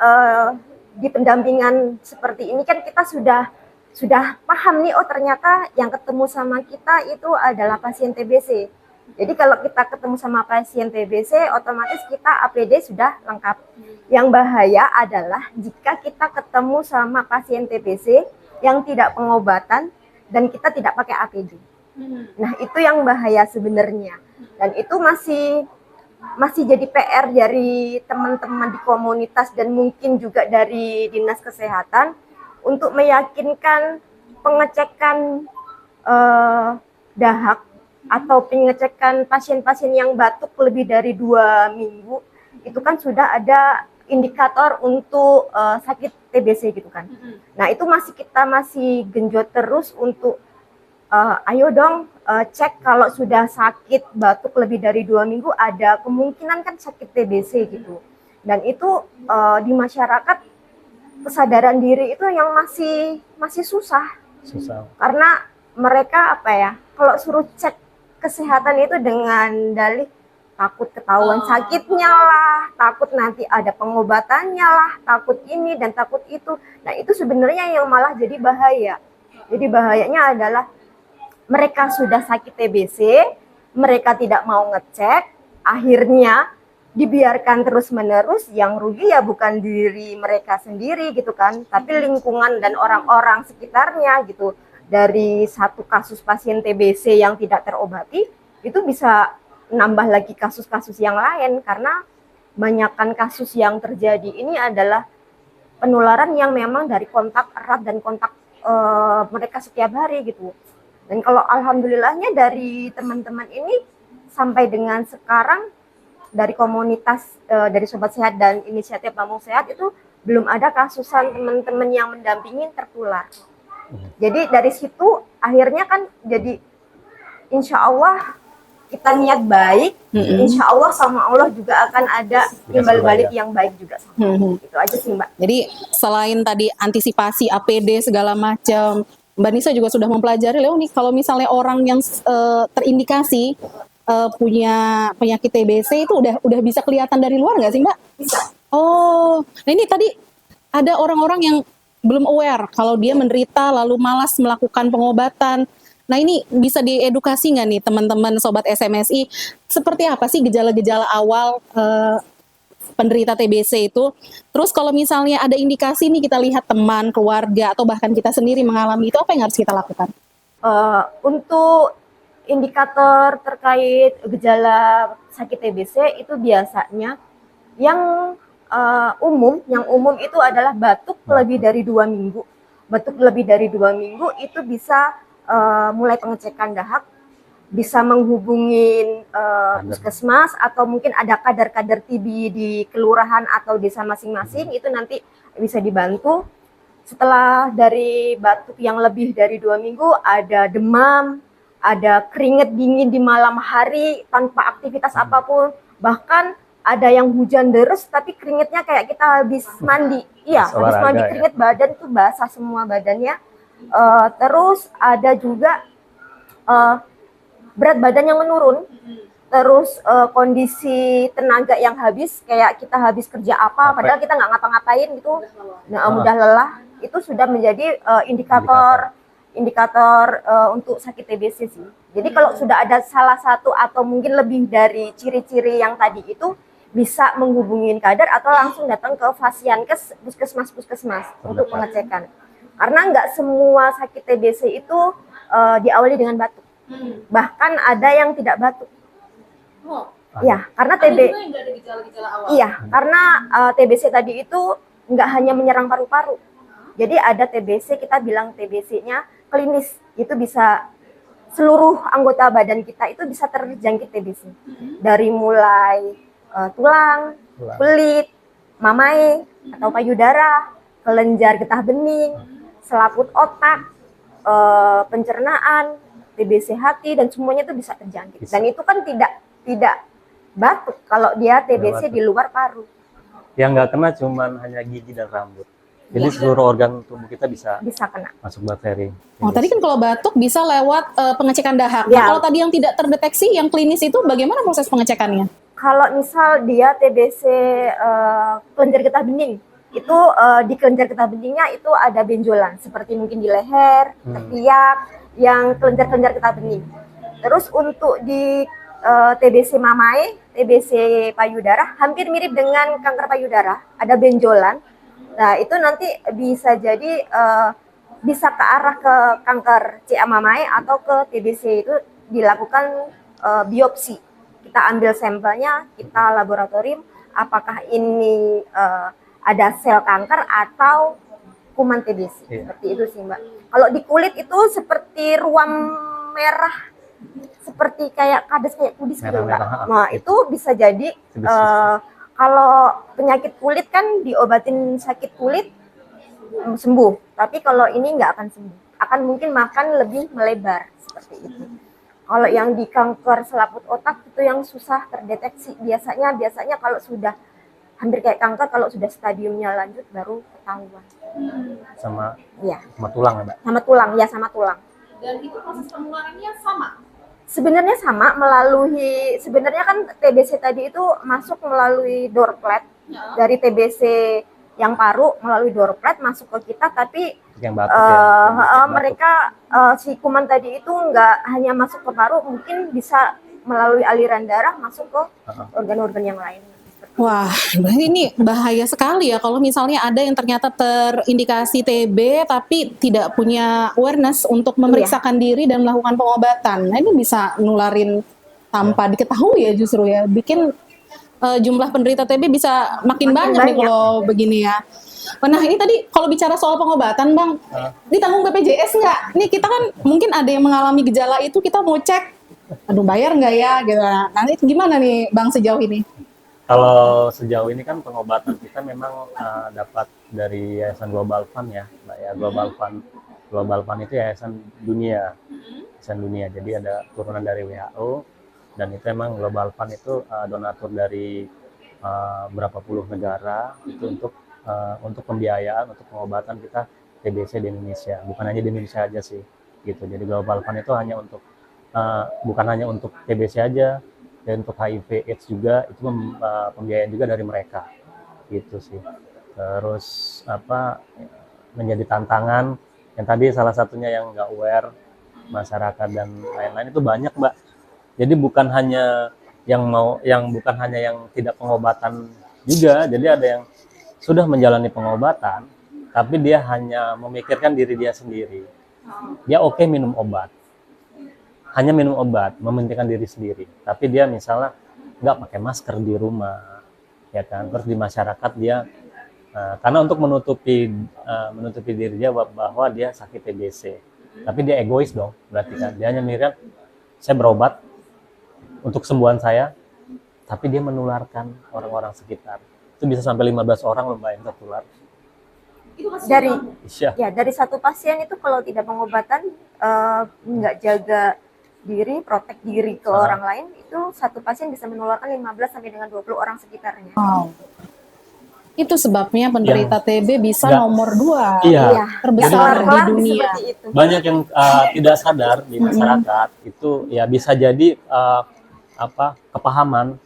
di pendampingan seperti ini kan kita sudah paham nih, oh ternyata yang ketemu sama kita itu adalah pasien TBC. Jadi kalau kita ketemu sama pasien TBC, otomatis kita APD sudah lengkap. Yang bahaya adalah jika kita ketemu sama pasien TBC yang tidak pengobatan dan kita tidak pakai APD. Nah, itu yang bahaya sebenarnya. Dan itu masih jadi PR dari teman-teman di komunitas dan mungkin juga dari Dinas Kesehatan untuk meyakinkan pengecekan dahak atau pengecekan pasien-pasien yang batuk lebih dari 2 minggu itu kan sudah ada indikator untuk sakit TBC gitu kan. Nah, itu kita masih genjot terus untuk ayo dong cek kalau sudah sakit batuk lebih dari 2 minggu ada kemungkinan kan sakit TBC gitu. Dan itu di masyarakat kesadaran diri itu yang masih susah. Karena mereka kalau suruh cek kesehatan itu dengan dalih takut ketahuan sakitnya lah, takut nanti ada pengobatannya lah, takut ini dan takut itu. Nah, itu sebenarnya yang malah jadi bahaya. Jadi bahayanya adalah mereka sudah sakit TBC, mereka tidak mau ngecek, akhirnya dibiarkan terus-menerus, yang rugi ya bukan diri mereka sendiri gitu kan, tapi lingkungan dan orang-orang sekitarnya gitu. Dari satu kasus pasien TBC yang tidak terobati, itu bisa nambah lagi kasus-kasus yang lain, karena banyakkan kasus yang terjadi ini adalah penularan yang memang dari kontak erat dan kontak mereka setiap hari gitu. Dan kalau alhamdulillahnya dari teman-teman ini sampai dengan sekarang dari komunitas dari Sobat Sehat dan inisiatif Lampung Sehat itu belum ada kasusan teman-teman yang mendampingi tertular. Jadi dari situ akhirnya kan jadi insya Allah kita niat baik, insya Allah sama Allah juga akan ada timbal balik yang baik juga. Itu aja sih Mbak. Jadi selain tadi antisipasi APD segala macam, Mbak Nisa juga sudah mempelajari Leo nih kalau misalnya orang yang terindikasi punya penyakit TBC itu udah bisa kelihatan dari luar nggak sih Mbak? Bisa. Oh, nah ini tadi ada orang-orang yang belum aware kalau dia menderita lalu malas melakukan pengobatan. Nah, ini bisa diedukasi nggak nih teman-teman Sobat SMSI, seperti apa sih gejala-gejala awal penderita TBC itu? Terus kalau misalnya ada indikasi nih kita lihat teman, keluarga, atau bahkan kita sendiri mengalami itu, apa yang harus kita lakukan? Untuk indikator terkait gejala sakit TBC itu biasanya yang umum itu adalah batuk lebih dari 2 minggu. Batuk lebih dari 2 minggu itu bisa mulai pengecekan dahak, bisa menghubungin puskesmas atau mungkin ada kader-kader TB di kelurahan atau desa masing-masing, itu nanti bisa dibantu. Setelah dari batuk yang lebih dari 2 minggu, ada demam, ada keringat dingin di malam hari tanpa aktivitas apapun, bahkan ada yang hujan deres tapi keringetnya kayak kita habis mandi. Iya, habis mandi keringet, badan tuh basah semua badannya. Terus ada juga berat badan yang menurun. Terus kondisi tenaga yang habis, kayak kita habis kerja apa padahal kita nggak ngapa-ngapain gitu. Nah, mudah lelah, itu sudah menjadi indikator untuk sakit TBC sih. Jadi kalau sudah ada salah satu atau mungkin lebih dari ciri-ciri yang tadi itu, bisa menghubungin kader atau langsung datang ke Fasiankes, puskesmas untuk pengecekan. Karena nggak semua sakit TBC itu diawali dengan batuk. Bahkan ada yang tidak batuk. Iya, karena karena TBC tadi itu nggak hanya menyerang paru-paru. Jadi ada TBC, kita bilang TBC-nya klinis, itu bisa seluruh anggota badan kita itu bisa terjangkit TBC. Dari mulai tulang, kulit, mamai atau payudara, kelenjar getah bening, selaput otak, pencernaan, TBC hati, dan semuanya itu bisa terjangkit. Dan itu kan tidak batuk kalau dia TBC di luar paru. Yang nggak kena cuman hanya gigi dan rambut. Jadi seluruh organ tubuh kita bisa kena masuk bakteri. Oh, tadi kan kalau batuk bisa lewat pengecekan dahak. Nah, kalau tadi yang tidak terdeteksi, yang klinis itu bagaimana proses pengecekannya? Kalau misal dia TBC kelenjar getah bening, itu di kelenjar getah beningnya itu ada benjolan, seperti mungkin di leher, ketiak, yang kelenjar-kelenjar getah bening. Terus untuk di TBC mamai, TBC payudara, hampir mirip dengan kanker payudara, ada benjolan. Nah, itu nanti bisa jadi bisa ke arah ke kanker CA mamai atau ke TBC itu dilakukan biopsi. Kita ambil sampelnya, kita laboratorium, apakah ini ada sel kanker atau kuman TBC. Seperti itu sih, Mbak. Kalau di kulit itu seperti ruam merah, seperti kayak kades, kayak kudis gitu, Mbak. Nah, itu bisa jadi kalau penyakit kulit kan diobatin sakit kulit sembuh, tapi kalau ini nggak akan sembuh, akan mungkin makan lebih melebar seperti itu. Kalau yang di kanker selaput otak itu yang susah terdeteksi, biasanya kalau sudah hampir kayak kanker, kalau sudah stadiumnya lanjut baru ketahuan. Sama Ya, sama tulang ya, Mbak? sama tulang, ya sama tulang. Dan itu proses penularannya sama. Sebenarnya sama, sebenarnya kan TBC tadi itu masuk melalui droplet dari TBC yang paru, melalui droplet masuk ke kita, tapi Yang batuk ya. mereka si kuman tadi itu nggak hanya masuk ke paru, mungkin bisa melalui aliran darah masuk ke organ-organ yang lain. Wah, berarti ini bahaya sekali ya kalau misalnya ada yang ternyata terindikasi TB tapi tidak punya awareness untuk memeriksakan diri dan melakukan pengobatan. Nah, ini bisa nularin tanpa diketahui ya justru ya, bikin jumlah penderita TB bisa makin banyak nih kalau begini ya. Nah, ini tadi kalau bicara soal pengobatan, Bang, ditanggung BPJS nggak? Ini kita kan mungkin ada yang mengalami gejala itu, kita mau cek, aduh bayar nggak ya? Gitu. Nah, ini gimana nih, Bang, sejauh ini? Kalau sejauh ini kan pengobatan kita memang dapat dari Yayasan Global Fund ya, Mbak ya. Global Fund itu yayasan dunia, Jadi ada turunan dari WHO, dan itu emang Global Fund itu donatur dari berapa puluh negara itu untuk pembiayaan, untuk pengobatan kita TBC di Indonesia. Bukan hanya di Indonesia aja sih, gitu. Jadi Global Fund itu hanya untuk bukan hanya untuk TBC aja, dan untuk HIV AIDS juga itu pembiayaan juga dari mereka, gitu sih. Terus menjadi tantangan yang tadi salah satunya yang nggak aware masyarakat dan lain-lain itu banyak, Mbak. Jadi bukan hanya yang tidak pengobatan juga, jadi ada yang sudah menjalani pengobatan tapi dia hanya memikirkan diri dia sendiri. Dia oke minum obat, hanya minum obat, mementingkan diri sendiri. Tapi dia misalnya nggak pakai masker di rumah, ya kan? Terus di masyarakat dia, karena untuk menutupi diri dia bahwa dia sakit TBC. Tapi dia egois dong, berarti kan? Dia hanya mikirkan, saya berobat untuk kesembuhan saya, tapi dia menularkan orang-orang sekitar. Itu bisa sampai 15 orang loh, Mbak, yang tertular. Dari satu pasien itu kalau tidak pengobatan, nggak jaga diri, protek diri ke orang lain, itu satu pasien bisa menularkan 15 sampai dengan 20 orang sekitarnya. Itu sebabnya penderita TB bisa nomor 2 terbesar di dunia. Banyak yang tidak sadar di masyarakat itu ya, bisa jadi kepahaman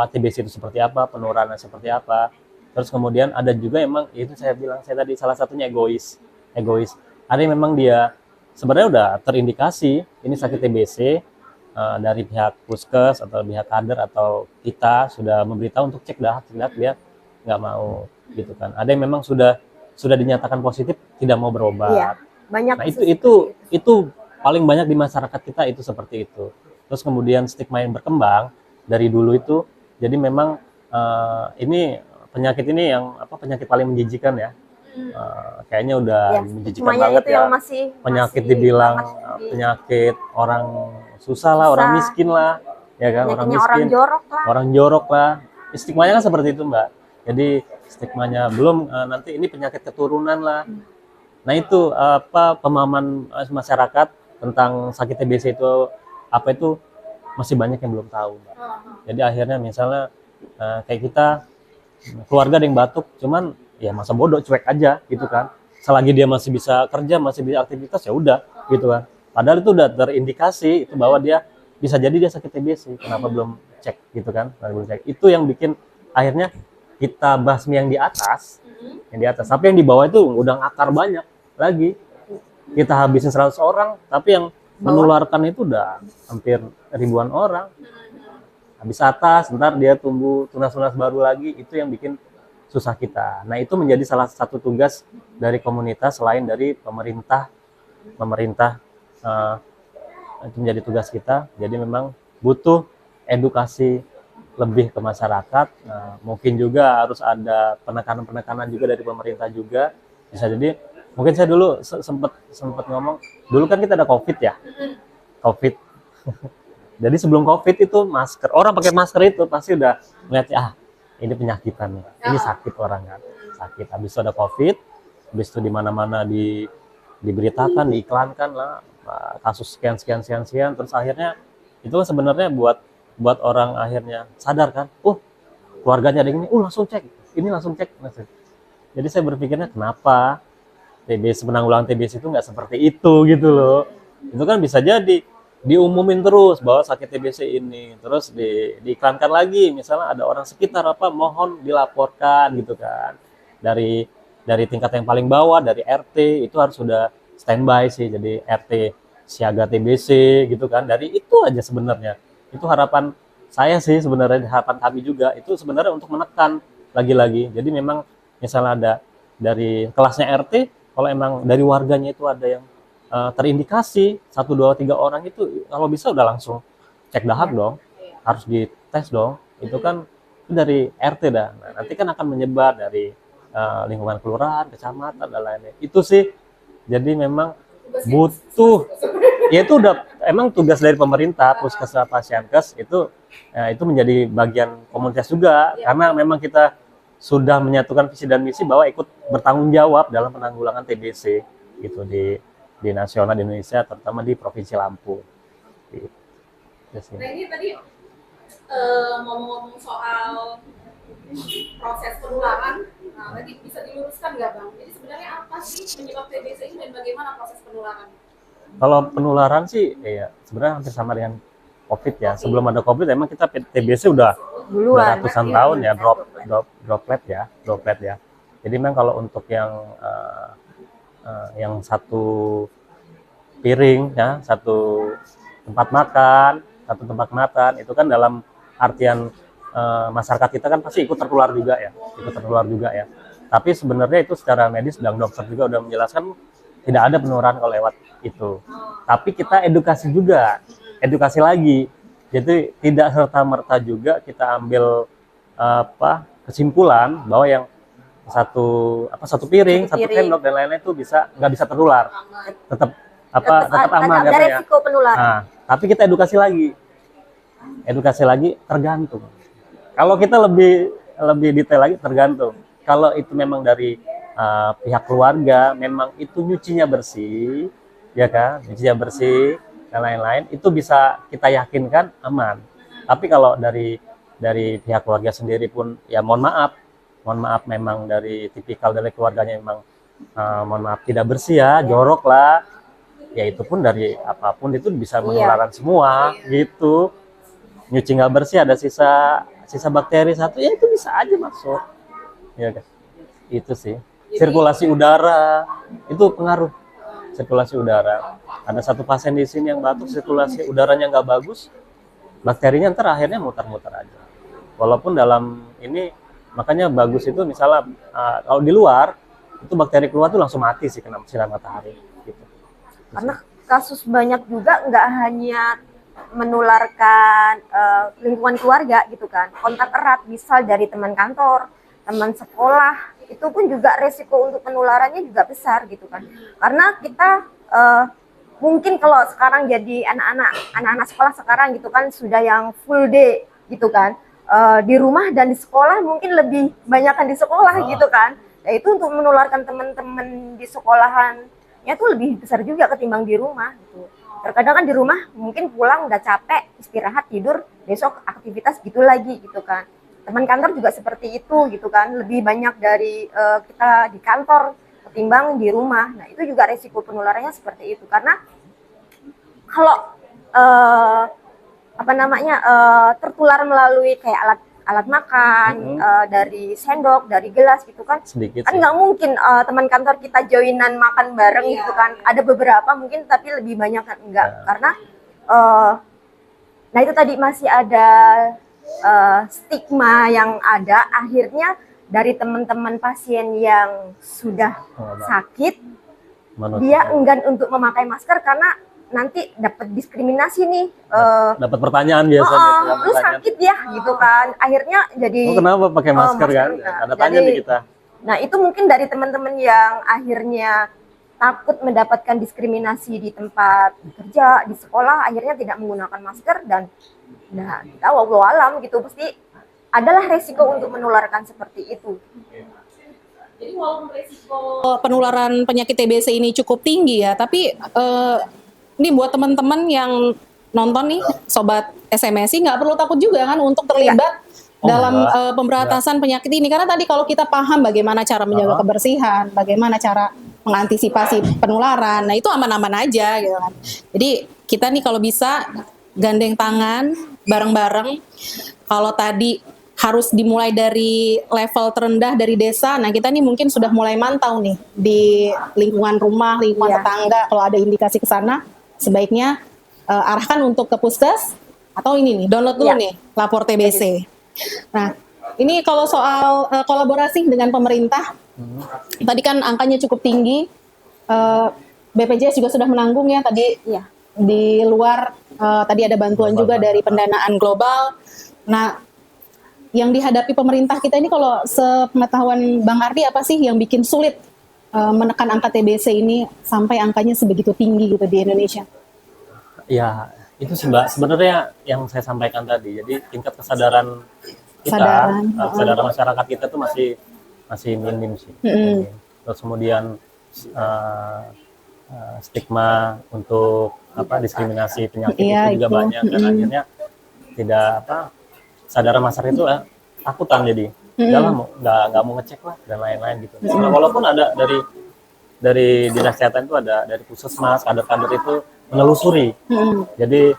TBC itu seperti apa, penularannya seperti apa. Terus kemudian ada juga emang itu saya tadi salah satunya egois. Ada yang memang dia sebenarnya udah terindikasi ini sakit TBC, dari pihak puskes atau pihak kader atau kita sudah memberitahu untuk cek dah, dia nggak mau, gitu kan. Ada yang memang sudah dinyatakan positif tidak mau berobat. Iya, banyak. Nah itu paling banyak di masyarakat kita itu seperti itu. Terus kemudian stigma yang berkembang dari dulu itu, jadi memang ini penyakit ini yang penyakit paling menjijikan ya. Kayaknya udah menjijikan banget ya. Penyakit dibilang penyakit orang susah lah, orang miskin lah, ya kan, orang miskin, orang jorok lah. Stigmanya kan seperti itu, Mbak. Jadi stigmanya belum nanti ini penyakit keturunan lah. Nah itu pemahaman masyarakat tentang sakit TBC itu apa itu masih banyak yang belum tahu, Mbak. Jadi akhirnya misalnya kayak kita keluarga ada yang batuk, cuman ya masa bodoh, cuek aja gitu kan. Selagi dia masih bisa kerja, masih bisa aktivitas, ya udah gitu kan. Padahal itu udah terindikasi itu bahwa dia bisa jadi dia sakit TBC. Kenapa belum cek gitu kan? Belum cek. Itu yang bikin akhirnya kita basmi yang di atas, tapi yang di bawah itu udah ngakar banyak lagi. Kita habisin 100 orang, tapi yang menularkan itu udah hampir ribuan orang. Habis atas, ntar dia tumbuh tunas-tunas baru lagi, itu yang bikin susah kita. Nah, itu menjadi salah satu tugas dari komunitas selain dari pemerintah. eh, itu menjadi tugas kita. Jadi memang butuh edukasi lebih ke masyarakat. Mungkin juga harus ada penekanan-penekanan juga dari pemerintah juga. Bisa jadi, mungkin saya dulu sempat ngomong, dulu kan kita ada COVID ya, COVID. Jadi sebelum COVID itu masker, orang pakai masker itu pasti udah melihat ini penyakitan nih, ini sakit orang kan, sakit. Habis itu ada COVID, habis itu di mana-mana diberitakan, diiklankan lah kasus sekian, terus akhirnya itu sebenarnya buat orang akhirnya sadar kan, keluarganya ada ini, langsung cek, ini langsung cek. Jadi saya berpikirnya kenapa TBC, penanggulangan TBC itu nggak seperti itu gitu loh. Itu kan bisa jadi diumumin terus bahwa sakit TBC ini, terus diiklankan lagi, misalnya ada orang sekitar mohon dilaporkan gitu kan. Dari tingkat yang paling bawah, dari RT itu harus sudah standby sih, jadi RT siaga TBC gitu kan. Dari itu aja sebenarnya. Itu harapan saya sih sebenarnya, harapan kami juga itu sebenarnya untuk menekan lagi-lagi. Jadi memang misalnya ada dari kelasnya RT, kalau emang dari warganya itu ada yang terindikasi 1, 2, 3 orang itu, kalau bisa udah langsung cek dahak dong, harus dites dong. Itu kan dari RT dah. Nah, nanti kan akan menyebar dari lingkungan kelurahan, kecamatan dan lainnya. Itu sih. Jadi memang butuh, ya itu udah emang tugas dari pemerintah, Puskesmas, Pasienkes itu menjadi bagian komunitas juga, karena memang kita sudah menyatukan visi dan misi bahwa ikut bertanggung jawab dalam penanggulangan TBC gitu di nasional di Indonesia, terutama di Provinsi Lampung. Gitu. Nah, ini tadi ngomong-ngomong soal proses penularan, nah tadi bisa diluruskan nggak Bang? Jadi sebenarnya apa sih penyebab TBC ini dan bagaimana proses penularan? Kalau penularan sih, ya sebenarnya hampir sama dengan COVID ya. Sebelum ada COVID, emang kita TBC udah ratusan tahun ya, droplet ya. Jadi memang kalau untuk yang satu piring ya, satu tempat makan itu kan dalam artian masyarakat kita kan pasti ikut tertular juga ya. Tapi sebenarnya itu secara medis dan dokter juga udah menjelaskan tidak ada penularan kalau lewat itu. Tapi kita edukasi lagi. Jadi tidak serta-merta juga kita ambil kesimpulan bahwa yang satu piring, satu sendok dan lain-lain itu nggak bisa tertular. Tetap aman ada katanya. resiko penularan. Nah, tapi kita edukasi lagi tergantung. Kalau kita lebih detail lagi tergantung. Kalau itu memang dari pihak keluarga, memang itu nyucinya bersih, ya kan, nyucinya bersih dan lain-lain, itu bisa kita yakinkan aman. Tapi kalau dari pihak keluarga sendiri pun, ya mohon maaf memang dari tipikal dari keluarganya memang mohon maaf tidak bersih ya, jorok lah, ya itu pun dari apapun itu bisa menularan semua gitu. Nyuci nggak bersih, ada sisa bakteri satu, ya itu bisa aja masuk, ya kan. Itu sih. Sirkulasi udara itu pengaruh. Sirkulasi udara. Ada satu pasien di sini yang batuk, sirkulasi udaranya nggak bagus, bakterinya ntar akhirnya muter-muter aja. Walaupun dalam ini, makanya bagus itu misalnya kalau di luar itu bakteri keluar tuh langsung mati sih kena sinar matahari. Gitu. Karena kasus banyak juga nggak hanya menularkan lingkungan keluarga gitu kan, kontak erat misal dari teman kantor, teman sekolah, itu pun juga resiko untuk penularannya juga besar gitu kan. Karena kita mungkin kalau sekarang jadi anak-anak sekolah sekarang gitu kan sudah yang full day gitu kan, di rumah dan di sekolah mungkin lebih banyakkan di sekolah gitu kan. Ya itu untuk menularkan teman-teman di sekolahannya tuh lebih besar juga ketimbang di rumah gitu. Terkadang kan di rumah mungkin pulang udah capek, istirahat, tidur, besok aktivitas gitu lagi gitu kan. Teman kantor juga seperti itu gitu kan, lebih banyak dari kita di kantor ketimbang di rumah. Nah itu juga resiko penularannya seperti itu, karena kalau tertular melalui kayak alat makan, dari sendok, dari gelas gitu kan. sedikit Kan sih. nggak mungkin teman kantor kita joinan makan bareng gitu kan. Ada beberapa mungkin tapi lebih banyak kan enggak. Karena nah itu tadi masih ada stigma yang ada, akhirnya dari teman-teman pasien yang sudah sakit, Menurut dia saya. enggan untuk memakai masker karena nanti dapat diskriminasi nih. Dapat pertanyaan biasanya "Oh, tuh, lu pertanyaan, sakit ya gitu kan. Akhirnya jadi oh kenapa pakai masker kan? masker, Ada tanya jadi- di kita. Nah, itu mungkin dari teman-teman yang akhirnya takut mendapatkan diskriminasi di tempat kerja, di sekolah, akhirnya tidak menggunakan masker dan nah, kita wallahu alam gitu pasti adalah resiko untuk menularkan seperti itu. Jadi walaupun resiko penularan penyakit TBC ini cukup tinggi ya, tapi ini buat teman-teman yang nonton nih, sobat SMSI nggak perlu takut juga kan untuk terlibat Oh, dalam enggak. pemberantasan penyakit ini. Karena tadi kalau kita paham bagaimana cara menjaga kebersihan, bagaimana cara mengantisipasi penularan, nah itu aman-aman aja gitu kan. Jadi kita nih kalau bisa gandeng tangan bareng-bareng. Kalau tadi harus dimulai dari level terendah dari desa, nah kita nih mungkin sudah mulai mantau nih di lingkungan rumah, lingkungan Iya. tetangga. Kalau ada indikasi ke sana, sebaiknya arahkan untuk ke puskes atau ini nih download dulu Iya. nih lapor TBC. Nah ini kalau soal kolaborasi dengan pemerintah, tadi kan angkanya cukup tinggi. BPJS juga sudah menanggung ya tadi. Iya. Di luar tadi ada bantuan juga dari pendanaan global. Nah, yang dihadapi pemerintah kita ini kalau sepengetahuan Bang Ardi apa sih yang bikin sulit menekan angka TBC ini sampai angkanya sebegitu tinggi gitu di Indonesia? Ya, itu sih Mbak, sebenarnya yang saya sampaikan tadi. Jadi tingkat kesadaran kita, kesadaran masyarakat kita tuh masih minim sih. Minim. Terus kemudian stigma untuk diskriminasi penyakit Iya, itu juga itu. banyak dan akhirnya tidak kesadaran masyarakat itu takutan jadi nggak mau ngecek lah dan lain-lain gitu. Nah, walaupun ada dari dinas kesehatan itu ada dari puskesmas kader-kader itu menelusuri. Jadi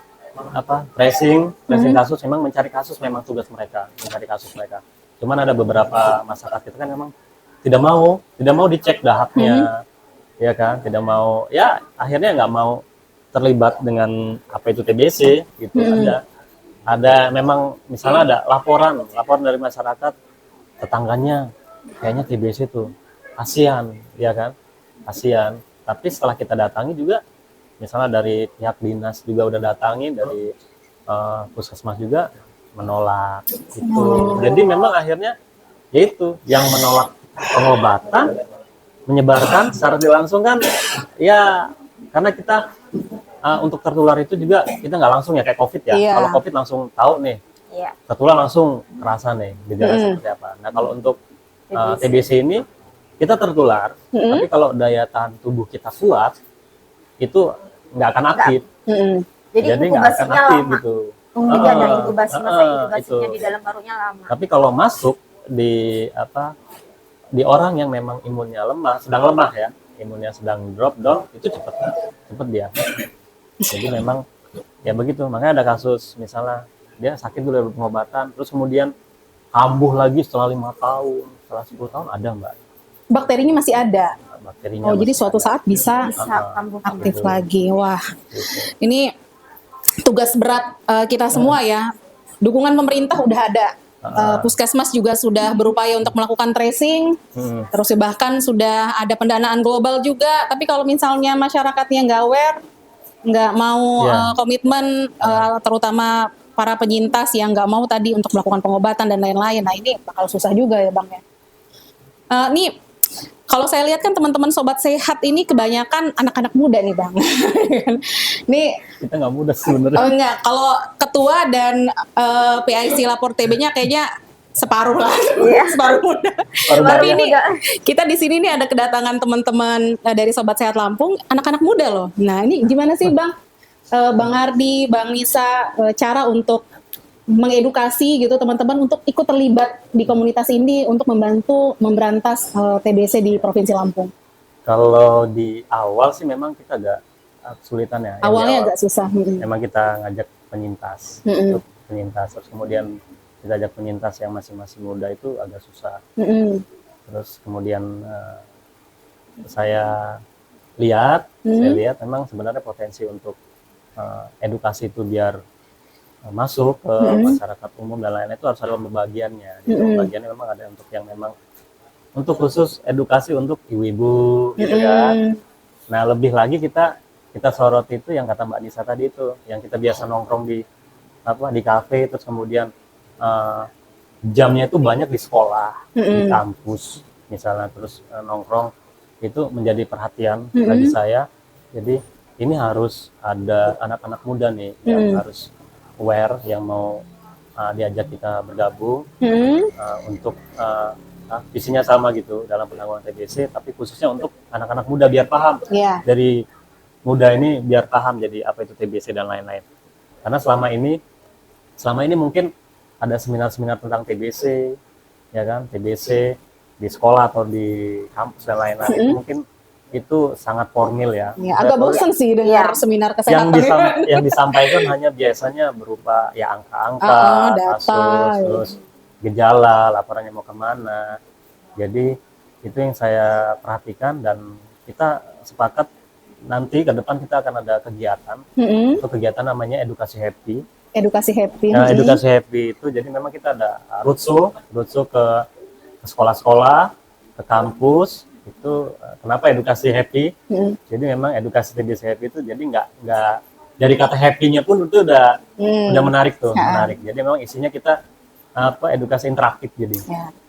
tracing kasus memang mencari kasus memang tugas mereka mencari kasus mereka. Cuman ada beberapa masyarakat itu kan memang tidak mau dicek dahaknya, ya kan, tidak mau, ya akhirnya nggak mau terlibat dengan apa itu TBC gitu. Ada memang misalnya ada laporan dari masyarakat tetangganya kayaknya TBC tuh, kasihan, ya kan, kasihan. Tapi setelah kita datangi juga, misalnya dari pihak dinas juga udah datangi, dari puskesmas juga menolak itu. Jadi memang akhirnya yaitu yang menolak pengobatan, menyebarkan secara tidak langsung kan, ya karena kita untuk tertular itu juga kita nggak langsung ya kayak COVID ya. Iya. Kalau COVID langsung tahu nih, Iya. tertular langsung kerasa nih gejala seperti apa. Nah kalau untuk TBC ini kita tertular, tapi kalau daya tahan tubuh kita kuat, itu nggak akan aktif. Jadi nggak akan inkubasinya aktif lama. gitu. Jadi ada inkubasi, masa inkubasinya itu. di dalam parunya lama. Tapi kalau masuk di orang yang memang imunnya lemah, sedang lemah ya, imunnya sedang drop down, itu cepet dia. Jadi memang ya begitu. Makanya ada kasus misalnya dia sakit dulu dari pengobatan, terus kemudian kambuh lagi setelah 5 tahun, setelah 10 tahun ada Mbak. Bakterinya masih ada. Bakterinya. Oh, jadi masih suatu ada. saat bisa Kambuh. aktif lagi. Wah, ini tugas berat kita semua ya. Dukungan pemerintah udah ada. Puskesmas juga sudah berupaya untuk melakukan tracing. Terus bahkan sudah ada pendanaan global juga. Tapi kalau misalnya masyarakatnya nggak aware, nggak mau komitmen, terutama para penyintas yang nggak mau tadi untuk melakukan pengobatan dan lain-lain. Nah ini bakal susah juga ya Bang ya. Nih kalau saya lihat kan teman-teman sobat sehat ini kebanyakan anak-anak muda nih Bang. Nih Kita nggak mudah sebenarnya. oh enggak, kalau ketua dan PIC lapor TB-nya kayaknya separuh lah, separuh muda. Tapi ini kita di sini nih ada kedatangan teman-teman dari Sobat Sehat Lampung, anak-anak muda loh. Nah ini gimana sih Bang, Bang Ardi, Bang Nisa, cara untuk mengedukasi gitu teman-teman untuk ikut terlibat di komunitas ini untuk membantu memberantas TBC di Provinsi Lampung? Kalau di awal sih memang kita agak kesulitan ya. Awalnya agak susah. Memang kita ngajak penyintas, terus kemudian kita ajak penyintas yang masih muda itu agak susah. Mm-mm. Terus kemudian saya lihat memang sebenarnya potensi untuk edukasi itu biar masuk ke masyarakat umum dan lain-lain itu harus ada pembagiannya. Jadi pembagiannya memang ada untuk yang memang untuk khusus edukasi untuk ibu-ibu gitu kan. Nah, lebih lagi kita sorot itu yang kata Mbak Nisa tadi itu, yang kita biasa nongkrong di kafe, terus kemudian jamnya itu banyak di sekolah, di kampus misalnya, terus nongkrong itu menjadi perhatian bagi saya. Jadi ini harus ada anak-anak muda nih yang harus aware, yang mau diajak kita bergabung untuk visinya sama gitu dalam penanggulangan TBC, tapi khususnya untuk anak-anak muda biar paham. Dari muda ini biar paham jadi apa itu TBC dan lain-lain. Karena selama ini mungkin ada seminar-seminar tentang TBC, ya kan, TBC di sekolah atau di kampus dan lain-lain, itu mungkin itu sangat formil ya. Agak bosan sih dengar seminar kesehatan. Yang disampaikan hanya biasanya berupa ya angka-angka, kasus, terus gejala, laporannya mau kemana. Jadi itu yang saya perhatikan, dan kita sepakat nanti ke depan kita akan ada kegiatan. Itu kegiatan namanya Edukasi Happy. Edukasi Happy itu jadi memang kita ada roadshow ke sekolah-sekolah, ke kampus. Itu kenapa edukasi happy? Jadi memang edukasi TBC happy itu jadi nggak dari kata happy-nya pun itu udah menarik tuh, menarik. Jadi memang isinya kita edukasi interaktif jadi.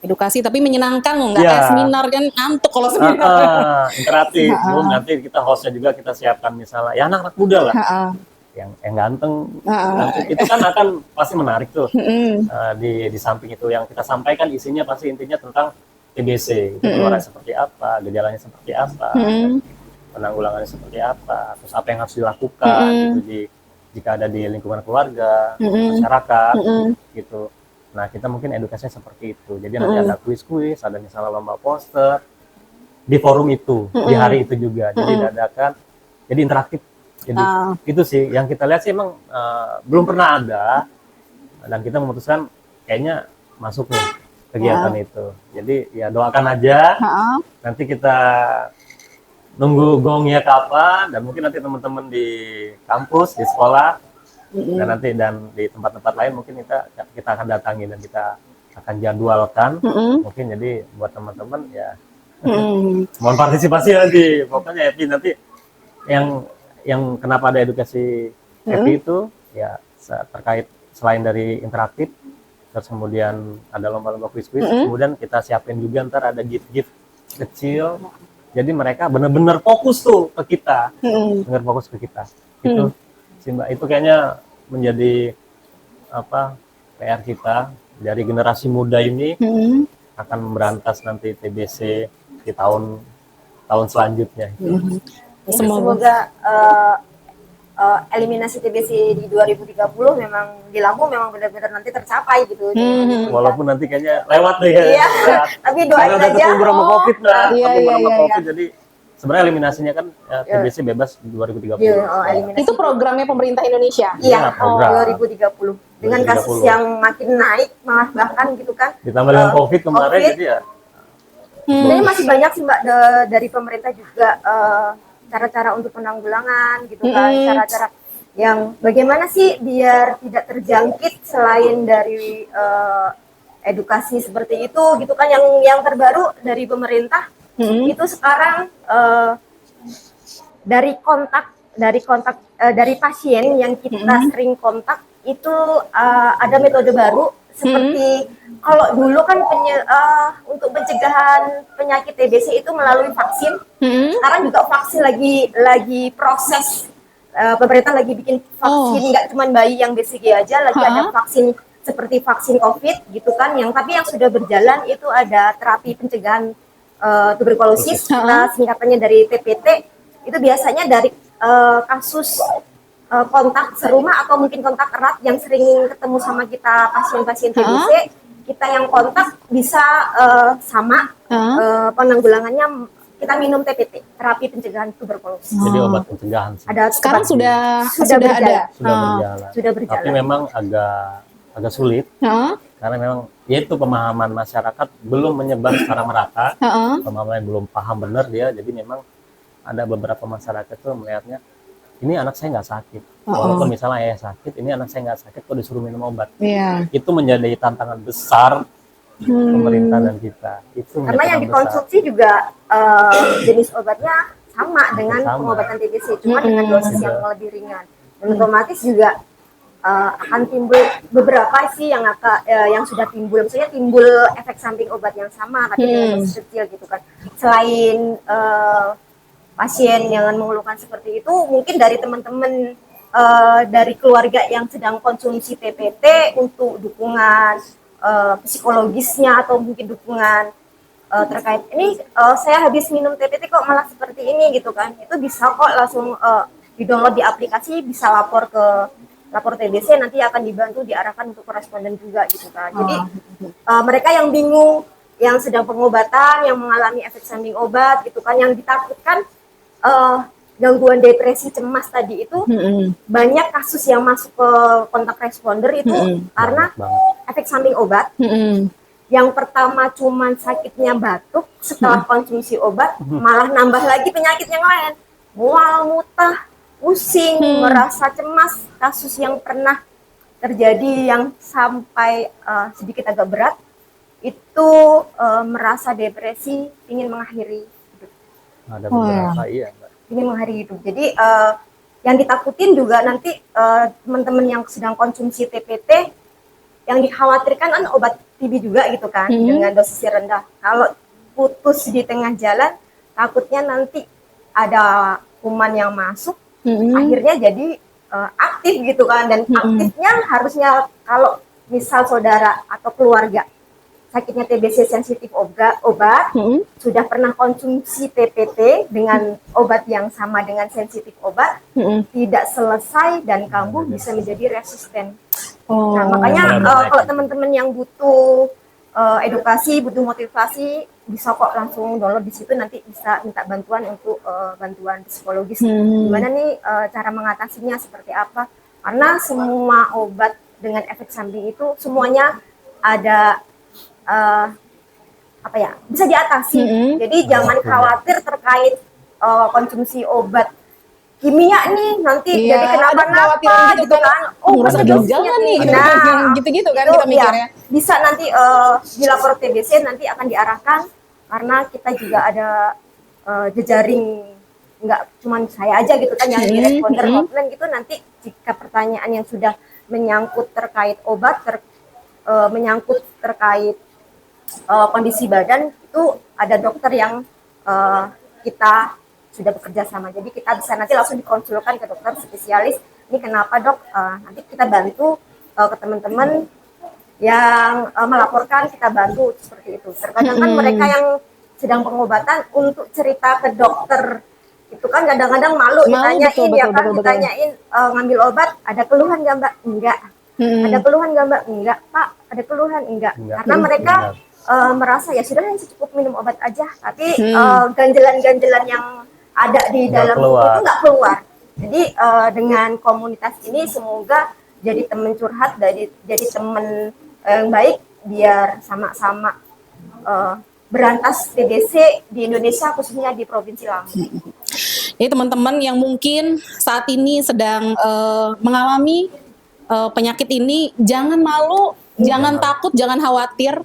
Edukasi tapi menyenangkan, nggak kayak seminar kan ngantuk kalau seminar. Interaktif. Belum nanti kita hostnya juga kita siapkan misalnya ya anak-anak muda lah. Yang ganteng, itu kan akan pasti menarik tuh. Di samping itu yang kita sampaikan isinya pasti intinya tentang TBC, itu penularannya seperti apa, gejalanya seperti apa, penanggulangannya seperti apa, terus apa yang harus dilakukan gitu, jika ada di lingkungan keluarga, masyarakat, gitu. Nah, kita mungkin edukasinya seperti itu. Jadi nanti ada kuis-kuis, ada misalnya lomba poster di forum itu, di hari itu juga. Jadi dadakan, jadi interaktif. Jadi itu sih yang kita lihat sih emang belum pernah ada, dan kita memutuskan kayaknya masuk nih kegiatan itu. Jadi ya doakan aja. Nanti kita nunggu gongnya kapan, dan mungkin nanti teman-teman di kampus, di sekolah, dan di tempat-tempat lain mungkin kita akan datangi dan kita akan jadwalkan. Mungkin jadi buat teman-teman ya mohon partisipasi nanti. Pokoknya happy nanti yang kenapa ada edukasi happy itu ya terkait selain dari interaktif, terus kemudian ada lomba-lomba kuis-kuis, kemudian kita siapin juga ntar ada gift-gift kecil, jadi mereka benar-benar fokus tuh ke kita, Itu sih Mbak, itu kayaknya menjadi PR kita dari generasi muda ini akan memberantas nanti TBC di tahun selanjutnya. Semoga eliminasi TBC di 2030 memang di Lampung memang benar-benar nanti tercapai gitu. Walaupun nanti kayaknya lewat deh ya. Iya, tapi doain aja. Terkubur sama COVID lah. COVID. Jadi sebenarnya eliminasinya kan TBC bebas 2030. Itu programnya pemerintah Indonesia? Iya, 2030. Dengan kasus yang makin naik, malah bahkan gitu kan. Ditambah dengan COVID kemarin, jadi ya. Sebenarnya masih banyak sih Mbak dari pemerintah juga cara-cara untuk penanggulangan gitu kan, cara-cara yang bagaimana sih biar tidak terjangkit selain dari edukasi seperti itu gitu kan. Yang terbaru dari pemerintah itu sekarang dari pasien yang kita sering kontak itu ada metode baru seperti kalau dulu kan untuk pencegahan penyakit TBC itu melalui vaksin. Sekarang juga vaksin lagi proses, pemerintah lagi bikin vaksin, nggak cuma bayi yang BCG aja, lagi ada vaksin seperti vaksin COVID gitu kan, tapi yang sudah berjalan itu ada terapi pencegahan tuberkulosis, singkatannya dari TPT. Itu biasanya dari kasus kontak serumah atau mungkin kontak erat yang sering ketemu sama kita pasien-pasien TBC. Kita yang kontak bisa sama penanggulangannya kita minum TPT, terapi pencegahan tuberkulosis. Jadi obat pencegahan. Sekarang sudah berjalan. Sudah berjalan. Tapi memang agak sulit karena memang ya itu pemahaman masyarakat belum menyebar secara merata, Heeh. pemahaman belum paham benar dia, jadi memang ada beberapa masyarakat tuh melihatnya ini anak saya nggak sakit, walaupun misalnya ayah sakit, ini anak saya nggak sakit kok disuruh minum obat. Iya. Itu menjadi tantangan besar pemerintah dan kita. Itu Karena yang menjadi tantangan besar. dikonsumsi juga jenis obatnya sama dengan Sama. pengobatan TBC, cuma dengan dosis yang lebih ringan. Dan otomatis juga akan timbul beberapa sih yang sudah timbul, misalnya timbul efek samping obat yang sama tapi dengan dosis kecil gitu kan. Selain pasien yang mengeluhkan seperti itu, mungkin dari teman-teman dari keluarga yang sedang konsumsi TPT untuk dukungan psikologisnya atau mungkin dukungan terkait ini saya habis minum TPT kok malah seperti ini gitu kan, itu bisa kok langsung di-download di aplikasi, bisa lapor TBC, nanti akan dibantu diarahkan untuk koresponden juga gitu kan. Jadi mereka yang bingung, yang sedang pengobatan, yang mengalami efek samping obat gitu kan, yang ditakutkan gangguan depresi cemas tadi itu banyak kasus yang masuk ke kontak responder itu karena efek samping obat. Yang pertama cuman sakitnya batuk, setelah konsumsi obat malah nambah lagi penyakit yang lain, mual, mutah, pusing, merasa cemas. Kasus yang pernah terjadi yang sampai sedikit agak berat itu merasa depresi, ingin mengakhiri hidup. Ada beberapa iya, Mbak. Ingin mengakhiri hidup. Jadi yang ditakutin juga nanti teman-teman yang sedang konsumsi TPT, yang dikhawatirkan kan obat TB juga gitu kan, dengan dosis rendah. Kalau putus di tengah jalan, takutnya nanti ada kuman yang masuk, akhirnya jadi aktif gitu kan. Dan aktifnya harusnya kalau misal saudara atau keluarga sakitnya TBC sensitif obat, sudah pernah konsumsi TPT dengan obat yang sama dengan sensitif obat, tidak selesai dan kambuh, bisa menjadi resisten. Nah, makanya kalau teman-teman yang butuh edukasi, butuh motivasi, bisa kok langsung download di situ, nanti bisa minta bantuan untuk bantuan psikologis. Gimana nih cara mengatasinya, seperti apa? Karena semua obat dengan efek samping itu semuanya ada bisa diatasi. Jadi jangan khawatir terkait konsumsi obat kimia nih nanti jadi kenapa-napa gitu kan. Merusak ginjal nih, gitu-gitu kan kita mikirnya. Bisa nanti dilapor TBC, nanti akan diarahkan, karena kita juga ada jejaring, nggak cuma saya aja gitu kan yang di responder hotline gitu. Nanti jika pertanyaan yang sudah menyangkut terkait obat, menyangkut terkait kondisi badan, itu ada dokter yang kita sudah bekerja sama. Jadi kita bisa nanti langsung dikonsulkan ke dokter spesialis. Ini kenapa dok? Nanti kita bantu ke teman-teman yang melaporkan, kita bantu seperti itu. Terkadang kan mereka yang sedang pengobatan untuk cerita ke dokter itu kan kadang-kadang malu ditanyain, ditanyain ngambil obat ada keluhan nggak mbak? Enggak. Ada keluhan nggak mbak? Enggak. Pak, ada keluhan? Enggak. Karena mereka merasa ya sudah cukup minum obat aja, tapi ganjelan-ganjelan yang ada di dalam tubuh itu nggak keluar. Jadi dengan komunitas ini semoga jadi teman curhat, jadi teman yang baik, biar sama-sama berantas TBC di Indonesia, khususnya di Provinsi Lampung. Ini teman-teman yang mungkin saat ini sedang mengalami penyakit ini, jangan malu, jangan takut, jangan khawatir.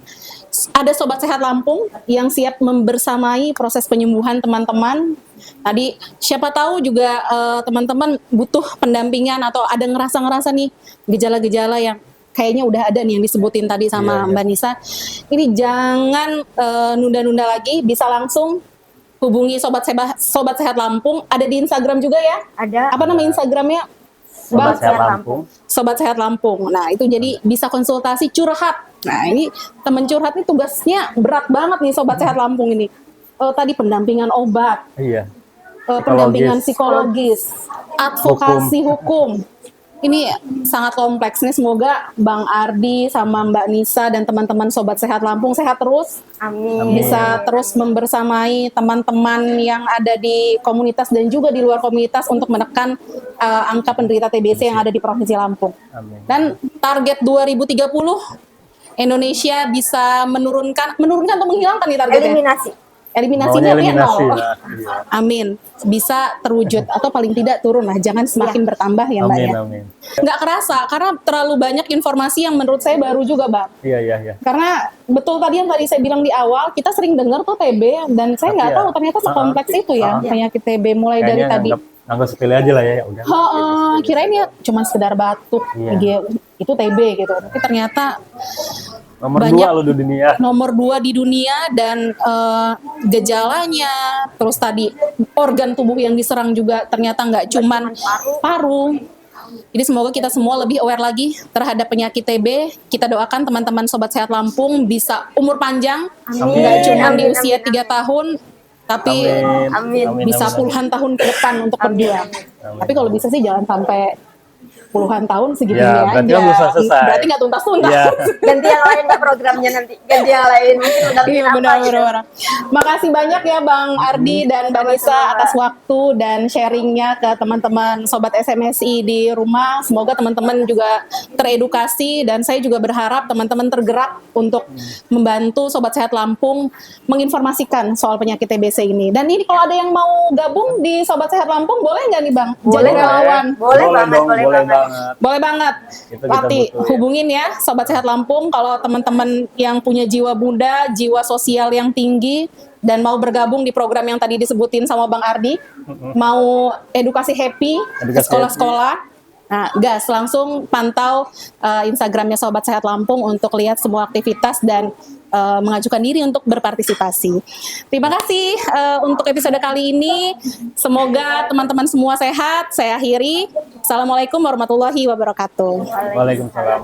Ada Sobat Sehat Lampung yang siap membersamai proses penyembuhan teman-teman. Tadi siapa tahu juga teman-teman butuh pendampingan atau ada ngerasa nih gejala-gejala yang kayaknya udah ada nih yang disebutin tadi sama Mbak Nisa. Ini jangan nunda-nunda lagi, bisa langsung hubungi Sobat Sehat Lampung. Ada di Instagram juga ya? Ada. Apa nama Instagramnya? Sobat Sehat Lampung. Sobat Sehat Lampung. Nah, itu jadi bisa konsultasi curhat. Nah, ini teman curhat ini tugasnya berat banget nih Sobat Sehat Lampung ini. Tadi pendampingan obat. Iya. Pendampingan psikologis, advokasi hukum. Ini sangat kompleks nih. Semoga Bang Ardi sama Mbak Nisa dan teman-teman Sobat Sehat Lampung sehat terus. Amin. Bisa terus membersamai teman-teman yang ada di komunitas dan juga di luar komunitas untuk menekan angka penderita TBC yang ada di Provinsi Lampung. Amin. Dan target 2030 Indonesia bisa menurunkan atau menghilangkan nih targetnya? Eliminasinya Maunya dia eliminasi. 0. Nah, iya. Amin. Bisa terwujud atau paling tidak turun lah. Jangan semakin bertambah ya Mbak Amin, ya. amin. Nggak kerasa karena terlalu banyak informasi yang menurut saya baru juga Bang. Iya, iya, iya. Karena betul tadi yang tadi saya bilang di awal, kita sering dengar tuh TB dan saya nggak Tapi ya, tahu ternyata sekompleks itu ya penyakit TB mulai dari Kayaknya tadi. anggap sepele aja lah ya, udah. Kirain ya cuma sekedar batuk, Iya. itu TB gitu. Tapi ternyata Nomor banyak 2 lo di dunia. nomor 2 di dunia dan gejalanya, terus tadi organ tubuh yang diserang juga ternyata nggak cuman paru. Jadi semoga kita semua lebih aware lagi terhadap penyakit TB. Kita doakan teman-teman Sobat Sehat Lampung bisa umur panjang, Amin. nggak cuma di Amin, usia amin, 3 tahun, tapi Amin. bisa puluhan tahun ke depan untuk berjuang. Tapi kalau bisa sih jangan sampai puluhan tahun segitu Ya, berarti kan belum selesai. Berarti nggak tuntas-tuntas. Iya. Ganti yang lain nggak programnya nanti. Ganti yang lain mungkin udah Iya bikin apa gitu. benar. Makasih banyak ya Bang Ardi dan Mbak Nisa atas waktu dan sharingnya ke teman-teman Sobat SMSI di rumah. Semoga teman-teman juga teredukasi dan saya juga berharap teman-teman tergerak untuk membantu Sobat Sehat Lampung menginformasikan soal penyakit TBC ini. Dan ini kalau ada yang mau gabung di Sobat Sehat Lampung boleh nggak nih Bang? Jadi relawan. Boleh banget, dong, boleh banget. Boleh banget. Itu kita Nanti butuh, ya. hubungin ya Sobat Sehat Lampung kalau teman-teman yang punya jiwa muda, jiwa sosial yang tinggi dan mau bergabung di program yang tadi disebutin sama Bang Ardi, mau edukasi happy ke Edukasi sekolah-sekolah. Nah, gas langsung pantau Instagramnya Sobat Sehat Lampung untuk lihat semua aktivitas dan mengajukan diri untuk berpartisipasi. Terima kasih untuk episode kali ini. Semoga teman-teman semua sehat. Saya akhiri. Assalamualaikum warahmatullahi wabarakatuh. Waalaikumsalam.